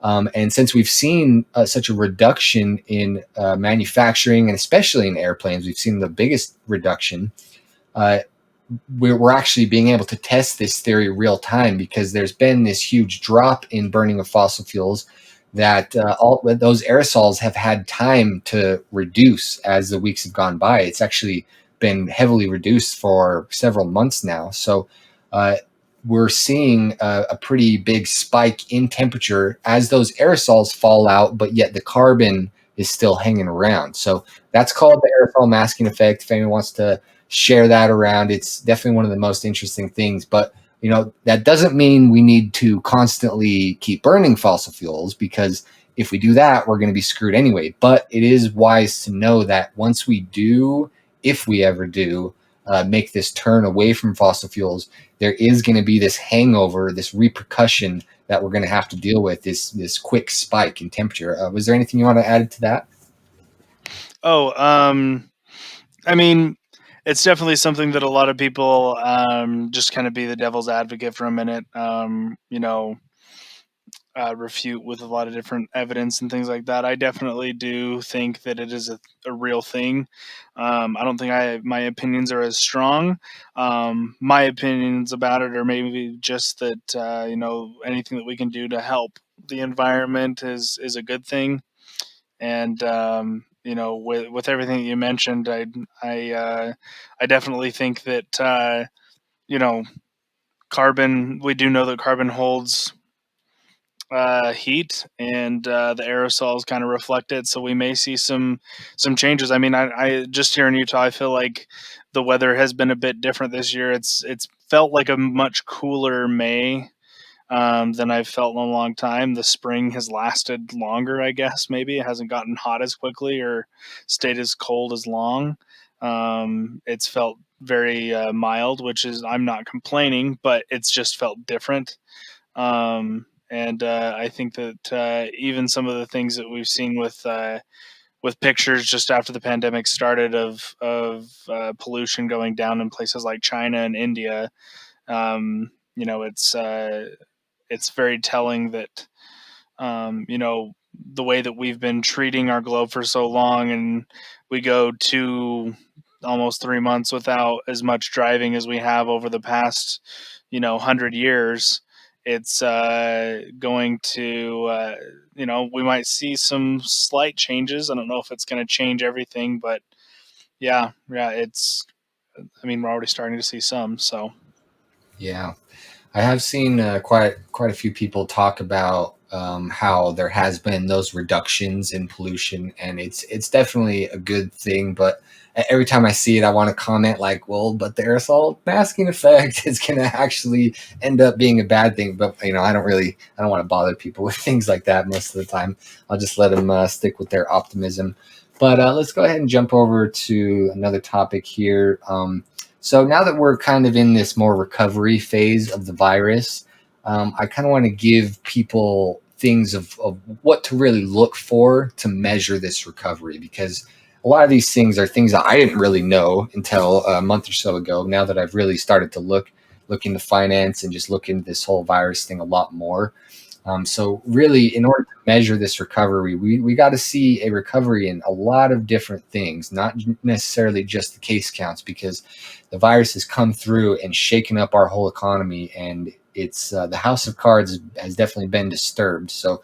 And since we've seen such a reduction in manufacturing, and especially in airplanes, we've seen the biggest reduction. Uh, we're actually being able to test this theory real time, because there's been this huge drop in burning of fossil fuels, that all those aerosols have had time to reduce as the weeks have gone by. It's actually been heavily reduced for several months now. So uh, we're seeing a pretty big spike in temperature as those aerosols fall out, but yet the carbon is still hanging around. So that's called the aerosol masking effect. If anyone wants to share that around, it's definitely one of the most interesting things. But that doesn't mean we need to constantly keep burning fossil fuels, because if we do that, we're going to be screwed anyway. But it is wise to know that once we do, if we ever do, make this turn away from fossil fuels, there is going to be this hangover, this repercussion that we're going to have to deal with, this quick spike in temperature. Was there anything you want to add to that? Oh, I mean, it's definitely something that a lot of people just kind of be the devil's advocate for a minute. Refute with a lot of different evidence and things like that. I definitely do think that it is a real thing. I don't think my opinions are as strong. My opinions about it are maybe just that anything that we can do to help the environment is a good thing. And with everything that you mentioned, I definitely think that you know carbon. We do know that carbon holds heat, and the aerosols kind of reflect it. So we may see some changes. I mean, I just here in Utah, I feel like the weather has been a bit different this year. It's felt like a much cooler May than I've felt in a long time. The spring has lasted longer, I guess. Maybe it hasn't gotten hot as quickly or stayed as cold as long. It's felt very mild, which is I'm not complaining, but it's just felt different. And I think that even some of the things that we've seen with pictures just after the pandemic started of pollution going down in places like China and India, it's very telling that the way that we've been treating our globe for so long, and we go to almost 3 months without as much driving as we have over the past 100 years. It's going to we might see some slight changes. I don't know if it's going to change everything, but yeah, it's, I mean, we're already starting to see some. So Yeah. I have seen quite a few people talk about how there has been those reductions in pollution, and it's definitely a good thing. But every time I see it, I want to comment like, "Well, but the aerosol masking effect is going to actually end up being a bad thing." But I don't want to bother people with things like that most of the time. I'll just let them stick with their optimism. But let's go ahead and jump over to another topic here. So now that we're kind of in this more recovery phase of the virus, I kind of want to give people things of what to really look for to measure this recovery, because a lot of these things are things that I didn't really know until a month or so ago. Now that I've really started to look into finance and just look into this whole virus thing a lot more. So really, in order to measure this recovery, we got to see a recovery in a lot of different things, not necessarily just the case counts, because the virus has come through and shaken up our whole economy, and it's the house of cards has definitely been disturbed. So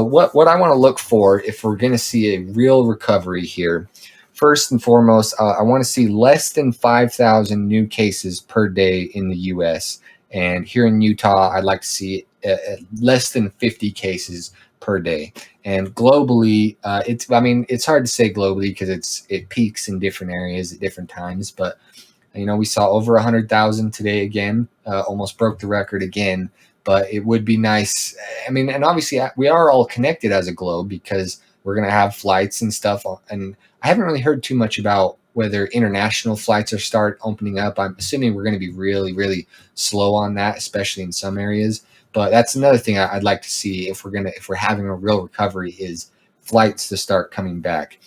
what I want to look for if we're going to see a real recovery here, first and foremost, I want to see less than 5,000 new cases per day in the U.S. And here in Utah, I'd like to see less than 50 cases per day. And globally, it's hard to say globally because it peaks in different areas at different times. But we saw over 100,000 today again, almost broke the record again. But it would be nice. I mean, and obviously we are all connected as a globe because we're going to have flights and stuff. And I haven't really heard too much about whether international flights are start opening up. I'm assuming we're going to be really, really slow on that, especially in some areas. But that's another thing I'd like to see if we're having a real recovery is flights to start coming back.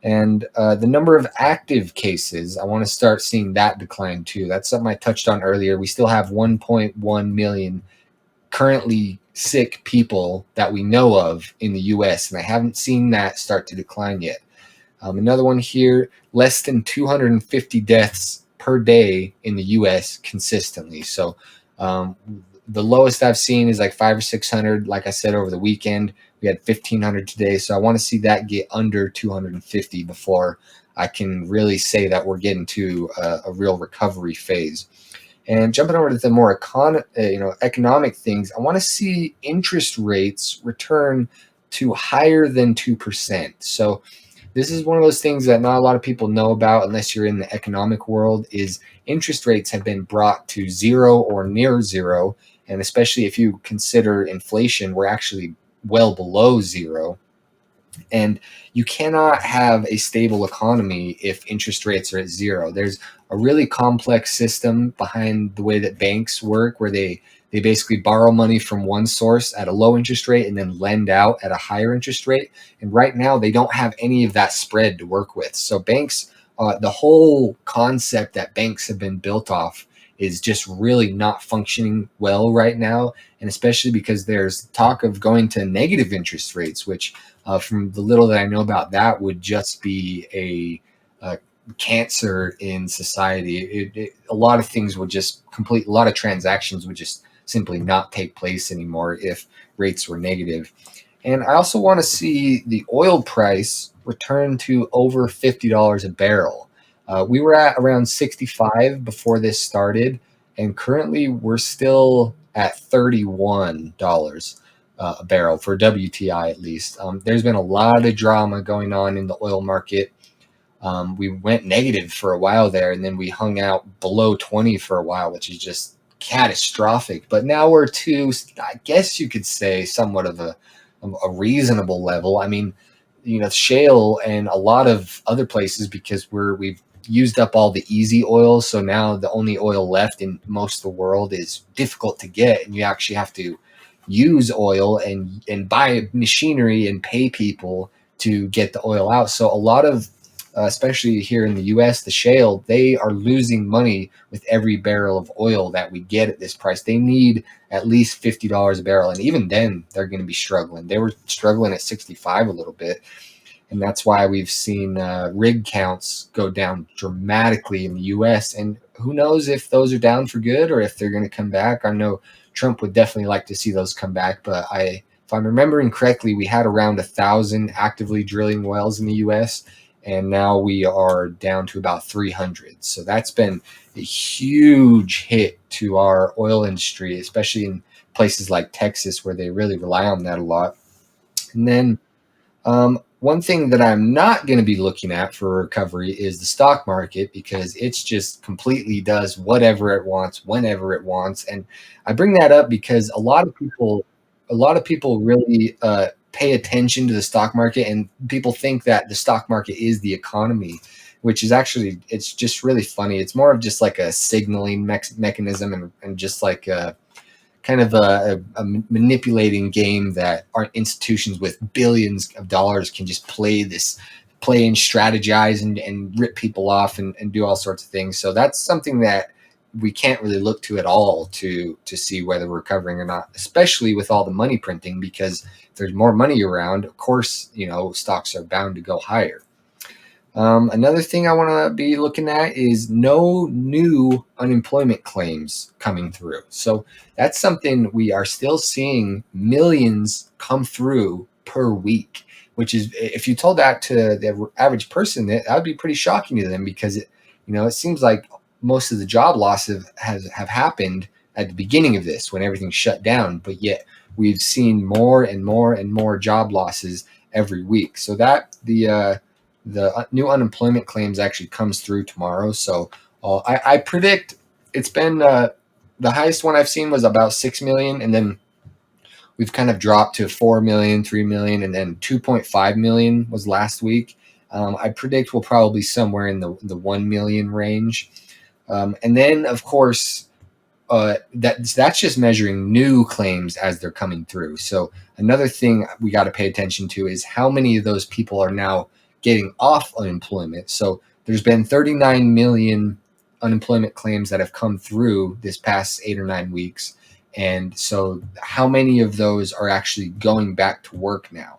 And the number of active cases, I want to start seeing that decline too. That's something I touched on earlier. We still have 1.1 million currently sick people that we know of in the US, and I haven't seen that start to decline yet. Another one here, less than 250 deaths per day in the US consistently. So um, the lowest I've seen is like 500 or 600. Like I said, over the weekend, we had 1,500 today. So I want to see that get under 250 before I can really say that we're getting to a real recovery phase. And jumping over to the more economic things, I want to see interest rates return to higher than 2%. So this is one of those things that not a lot of people know about unless you're in the economic world, is interest rates have been brought to zero or near zero. And especially if you consider inflation, we're actually well below zero. And you cannot have a stable economy if interest rates are at zero. There's a really complex system behind the way that banks work, where they basically borrow money from one source at a low interest rate and then lend out at a higher interest rate. And right now, they don't have any of that spread to work with. So banks, the whole concept that banks have been built off is just really not functioning well right now. And especially because there's talk of going to negative interest rates, which from the little that I know about that, would just be a cancer in society. A lot of things would just a lot of transactions would just simply not take place anymore if rates were negative. And I also want to see the oil price return to over $50 a barrel. We were at around 65 before this started, and currently we're still at $31 a barrel for WTI at least. There's been a lot of drama going on in the oil market. We went negative for a while there, and then we hung out below 20 for a while, which is just catastrophic. But now we're to, I guess you could say, somewhat of a reasonable level. I mean, shale and a lot of other places, because we've used up all the easy oil. So now the only oil left in most of the world is difficult to get, and you actually have to use oil and buy machinery and pay people to get the oil out. So a lot of especially here in the US, the shale, they are losing money with every barrel of oil that we get at this price. They need at least $50 a barrel. And even then, they're going to be struggling. They were struggling at 65 a little bit. And that's why we've seen rig counts go down dramatically in the US. And who knows if those are down for good or if they're going to come back. I know Trump would definitely like to see those come back. But if I'm remembering correctly, we had around 1,000 actively drilling wells in the US. and now we are down to about 300. So that's been a huge hit to our oil industry, especially in places like Texas where they really rely on that a lot. And then one thing that I'm not going to be looking at for recovery is the stock market, because it's just completely does whatever it wants, whenever it wants. And I bring that up because a lot of people really pay attention to the stock market, and people think that the stock market is the economy, which is actually, it's just really funny. It's more of just like a signaling mechanism, and just like kind of a manipulating game that our institutions with billions of dollars can just play and strategize and rip people off and do all sorts of things. So that's something that we can't really look to at all to see whether we're recovering or not, especially with all the money printing, because if there's more money around, of course, stocks are bound to go higher. Another thing I want to be looking at is no new unemployment claims coming through. So that's something we are still seeing millions come through per week, which is, if you told that to the average person, that would be pretty shocking to them, because it seems like most of the job losses have happened at the beginning of this when everything shut down, but yet we've seen more and more and more job losses every week. So that the new unemployment claims actually comes through tomorrow. So I predict it's been the highest one I've seen was about 6 million, and then we've kind of dropped to 4 million, 3 million, and then 2.5 million was last week. I predict we'll probably somewhere in the 1 million range. And then, of course, that's just measuring new claims as they're coming through. So another thing we got to pay attention to is how many of those people are now getting off unemployment. So there's been 39 million unemployment claims that have come through this past 8 or 9 weeks. And so how many of those are actually going back to work now?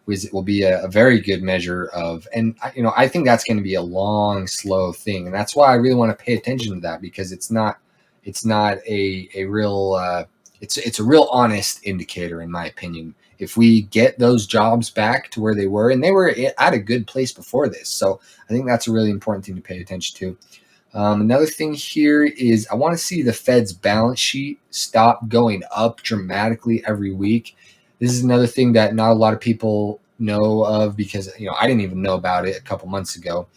It will be a very good measure of, and I think that's going to be a long, slow thing, and that's why I really want to pay attention to that, because it's not a real it's a real honest indicator, in my opinion. If we get those jobs back to where they were, and they were at a good place before this, so I think that's a really important thing to pay attention to. Another thing here is I want to see the Fed's balance sheet stop going up dramatically every week. This is another thing that not a lot of people know of, because I didn't even know about it a couple months ago.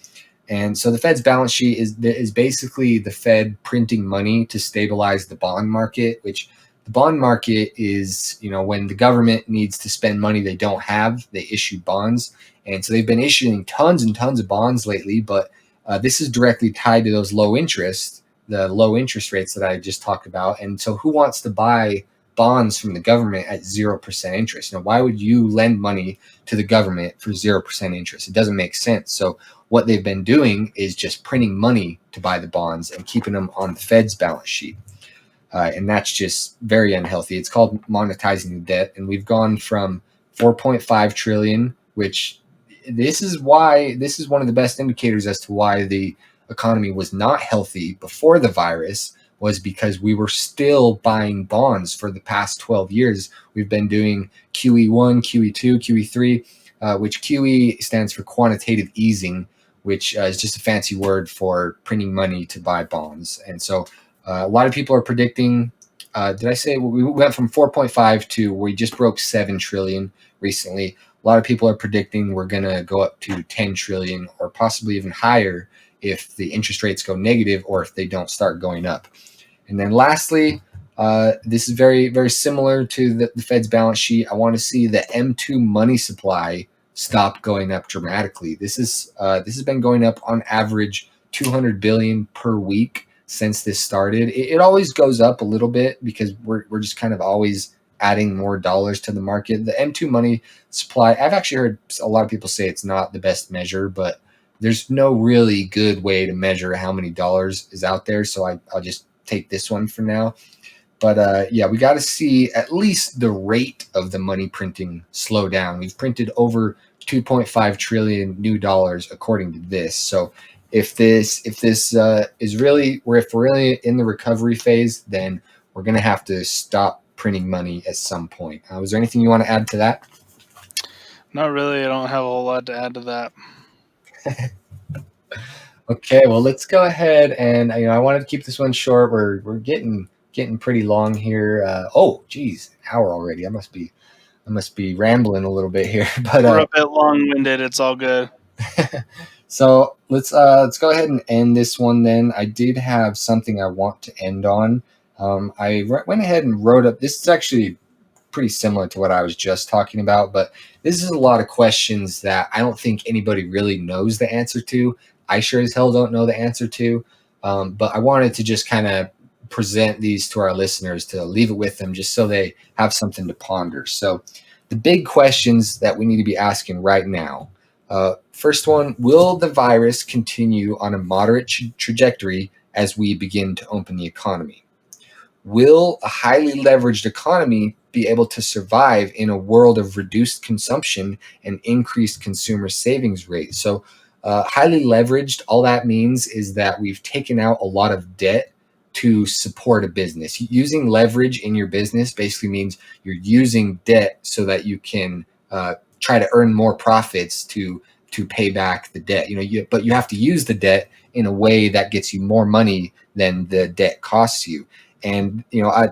And so the Fed's balance sheet is basically the Fed printing money to stabilize the bond market, which the bond market is, when the government needs to spend money they don't have, they issue bonds. And so they've been issuing tons and tons of bonds lately, but this is directly tied to those the low interest rates that I just talked about. And so who wants to buy bonds from the government at 0% interest? Why would you lend money to the government for 0% interest? It doesn't make sense. So what they've been doing is just printing money to buy the bonds and keeping them on the Fed's balance sheet. And that's just very unhealthy. It's called monetizing the debt. And we've gone from 4.5 trillion, which this is one of the best indicators as to why the economy was not healthy before the virus, was because we were still buying bonds for the past 12 years. We've been doing QE1, QE2, QE3, which QE stands for quantitative easing, which is just a fancy word for printing money to buy bonds. And so a lot of people are predicting, did I say we went from 4.5 to we just broke 7 trillion recently. A lot of people are predicting we're going to go up to 10 trillion or possibly even higher if the interest rates go negative or if they don't start going up. And then lastly, this is very, very similar to the Fed's balance sheet. I want to see the M2 money supply stop going up dramatically. This has been going up on average 200 billion per week since this started. It always goes up a little bit because we're just kind of always adding more dollars to the market. The M2 money supply, I've actually heard a lot of people say it's not the best measure, but there's no really good way to measure how many dollars is out there. So I'll just take this one for now. But yeah, we got to see at least the rate of the money printing slow down. We've printed over 2.5 trillion new dollars according to this. So if this is really, or if we're really in the recovery phase, then we're going to have to stop printing money at some point. Was there anything you want to add to that? Not really. I don't have a whole lot to add to that. Okay, well, let's go ahead and I wanted to keep this one short. We're getting pretty long here. Oh, geez, an hour already. I must be rambling a little bit here, but We're a bit long-winded. It's all good. so let's go ahead and end this one then. I did have something I want to end on. Went ahead and wrote up. This is actually pretty similar to what I was just talking about, but this is a lot of questions that I don't think anybody really knows the answer to. I sure as hell don't know the answer to. But I wanted to just kind of present these to our listeners to leave it with them just so they have something to ponder. So, the big questions that we need to be asking right now. First one, will the virus continue on a moderate trajectory as we begin to open the economy? Will a highly leveraged economy be able to survive in a world of reduced consumption and increased consumer savings rate? So, highly leveraged, all that means is that we've taken out a lot of debt to support a business. Using leverage in your business basically means you're using debt so that you can try to earn more profits to pay back the debt. But you have to use the debt in a way that gets you more money than the debt costs you. And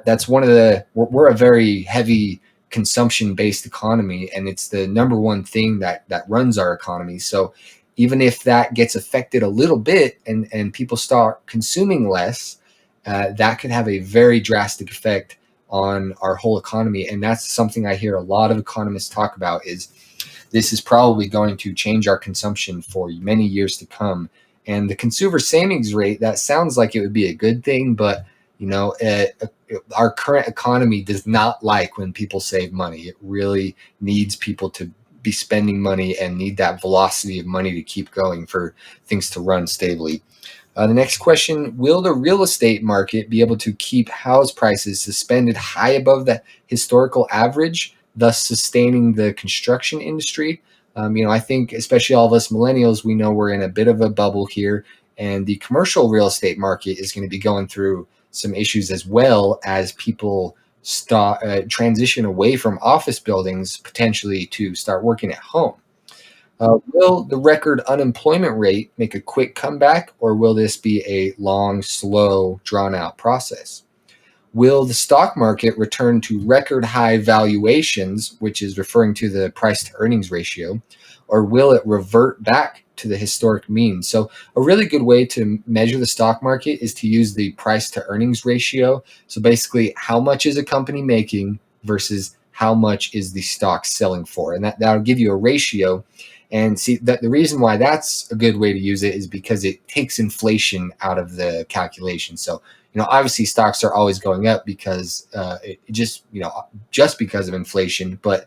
that's one of we're a very heavy consumption based economy, and it's the number one thing that runs our economy. So even if that gets affected a little bit and people start consuming less, that could have a very drastic effect on our whole economy. And that's something I hear a lot of economists talk about, is this is probably going to change our consumption for many years to come. And the consumer savings rate, that sounds like it would be a good thing, but our current economy does not like when people save money. It really needs people to be spending money and need that velocity of money to keep going for things to run stably. The next question, will the real estate market be able to keep house prices suspended high above the historical average, thus sustaining the construction industry? I think especially all of us millennials, we know we're in a bit of a bubble here, and the commercial real estate market is going to be going through some issues as well as people transition away from office buildings potentially to start working at home. Will the record unemployment rate make a quick comeback, or will this be a long, slow, drawn out process? Will the stock market return to record high valuations, which is referring to the price to earnings ratio, or will it revert back to the historic mean? So, a really good way to measure the stock market is to use the price to earnings ratio. So, basically, how much is a company making versus how much is the stock selling for? And that'll give you a ratio. And see, that the reason why that's a good way to use it is because it takes inflation out of the calculation. So, obviously stocks are always going up because just because of inflation. But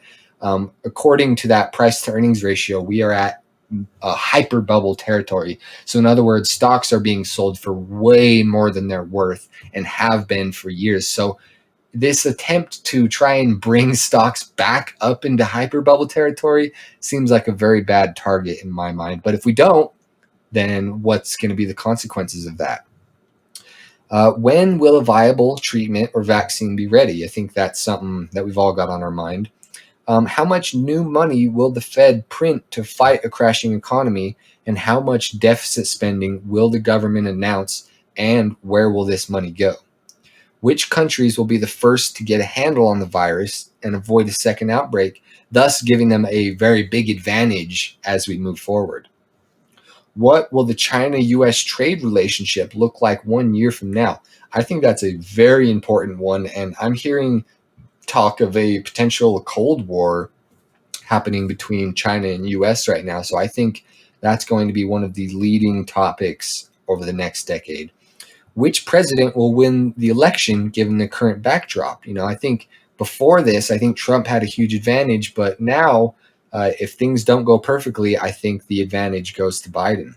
according to that price to earnings ratio, we are at a hyper bubble territory. So in other words, stocks are being sold for way more than they're worth and have been for years. So this attempt to try and bring stocks back up into hyper bubble territory seems like a very bad target in my mind. But if we don't, then what's going to be the consequences of that? When will a viable treatment or vaccine be ready? I think that's something that we've all got on our mind. How much new money will the Fed print to fight a crashing economy? And how much deficit spending will the government announce? And where will this money go? Which countries will be the first to get a handle on the virus and avoid a second outbreak, thus giving them a very big advantage as we move forward? What will the China US trade relationship look like 1 year from now? I think that's a very important one. And I'm hearing talk of a potential Cold War happening between China and US right now. So I think that's going to be one of the leading topics over the next decade. Which president will win the election given the current backdrop? I think before this, I think Trump had a huge advantage, but now, if things don't go perfectly, I think the advantage goes to Biden.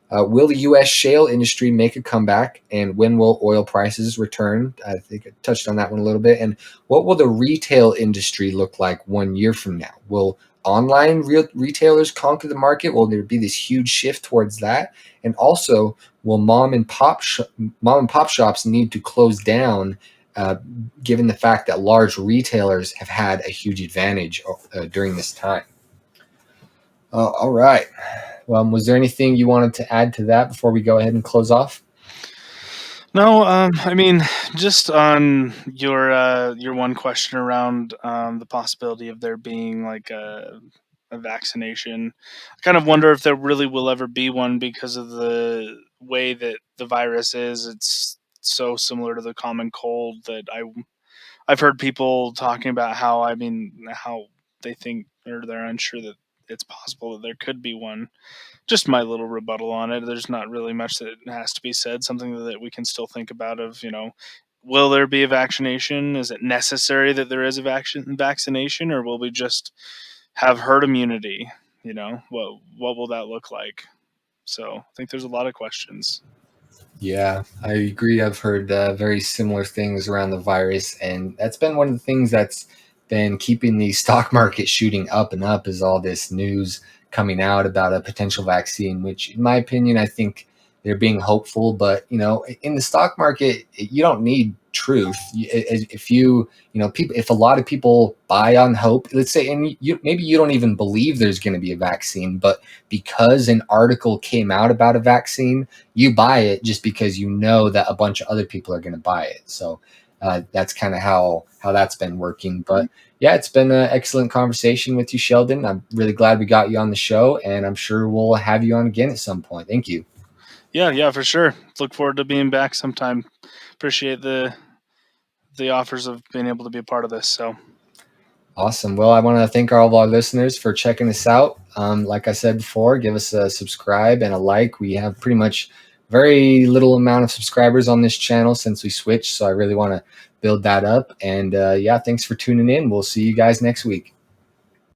Will the U.S. shale industry make a comeback, and when will oil prices return? I think I touched on that one a little bit. And what will the retail industry look like 1 year from now? Will online retailers conquer the market? Will there be this huge shift towards that? And also, will mom and pop shops need to close down, given the fact that large retailers have had a huge advantage during this time? All right. Well, was there anything you wanted to add to that before we go ahead and close off? No, I mean, just on your one question around the possibility of there being like a vaccination, I kind of wonder if there really will ever be one because of the way that the virus is. It's so similar to the common cold that I've heard people talking about how, I mean, how they think or they're unsure that it's possible that there could be one. Just my little rebuttal on it. There's not really much that has to be said. Something that we can still think about of, will there be a vaccination? Is it necessary that there is a vaccination, or will we just have herd immunity? What will that look like? So I think there's a lot of questions. Yeah, I agree. I've heard very similar things around the virus, and that's been one of the things that's been keeping the stock market shooting up and up is all this news coming out about a potential vaccine, which, in my opinion, I think they're being hopeful. But, in the stock market, you don't need truth. If people, if a lot of people buy on hope, let's say, and maybe you don't even believe there's going to be a vaccine, but because an article came out about a vaccine, you buy it just because you know that a bunch of other people are going to buy it. So that's kind of how that's been working. But yeah, it's been an excellent conversation with you, Sheldon. I'm really glad we got you on the show, and I'm sure we'll have you on again at some point. Thank you. Yeah, yeah, for sure. Look forward to being back sometime. Appreciate the offers of being able to be a part of this. So Awesome. Well, I want to thank all of our listeners for checking us out. Like I said before, give us a subscribe and a like. We have pretty much very little amount of subscribers on this channel since we switched, so I really want to build that up. And yeah, thanks for tuning in. We'll see you guys next week.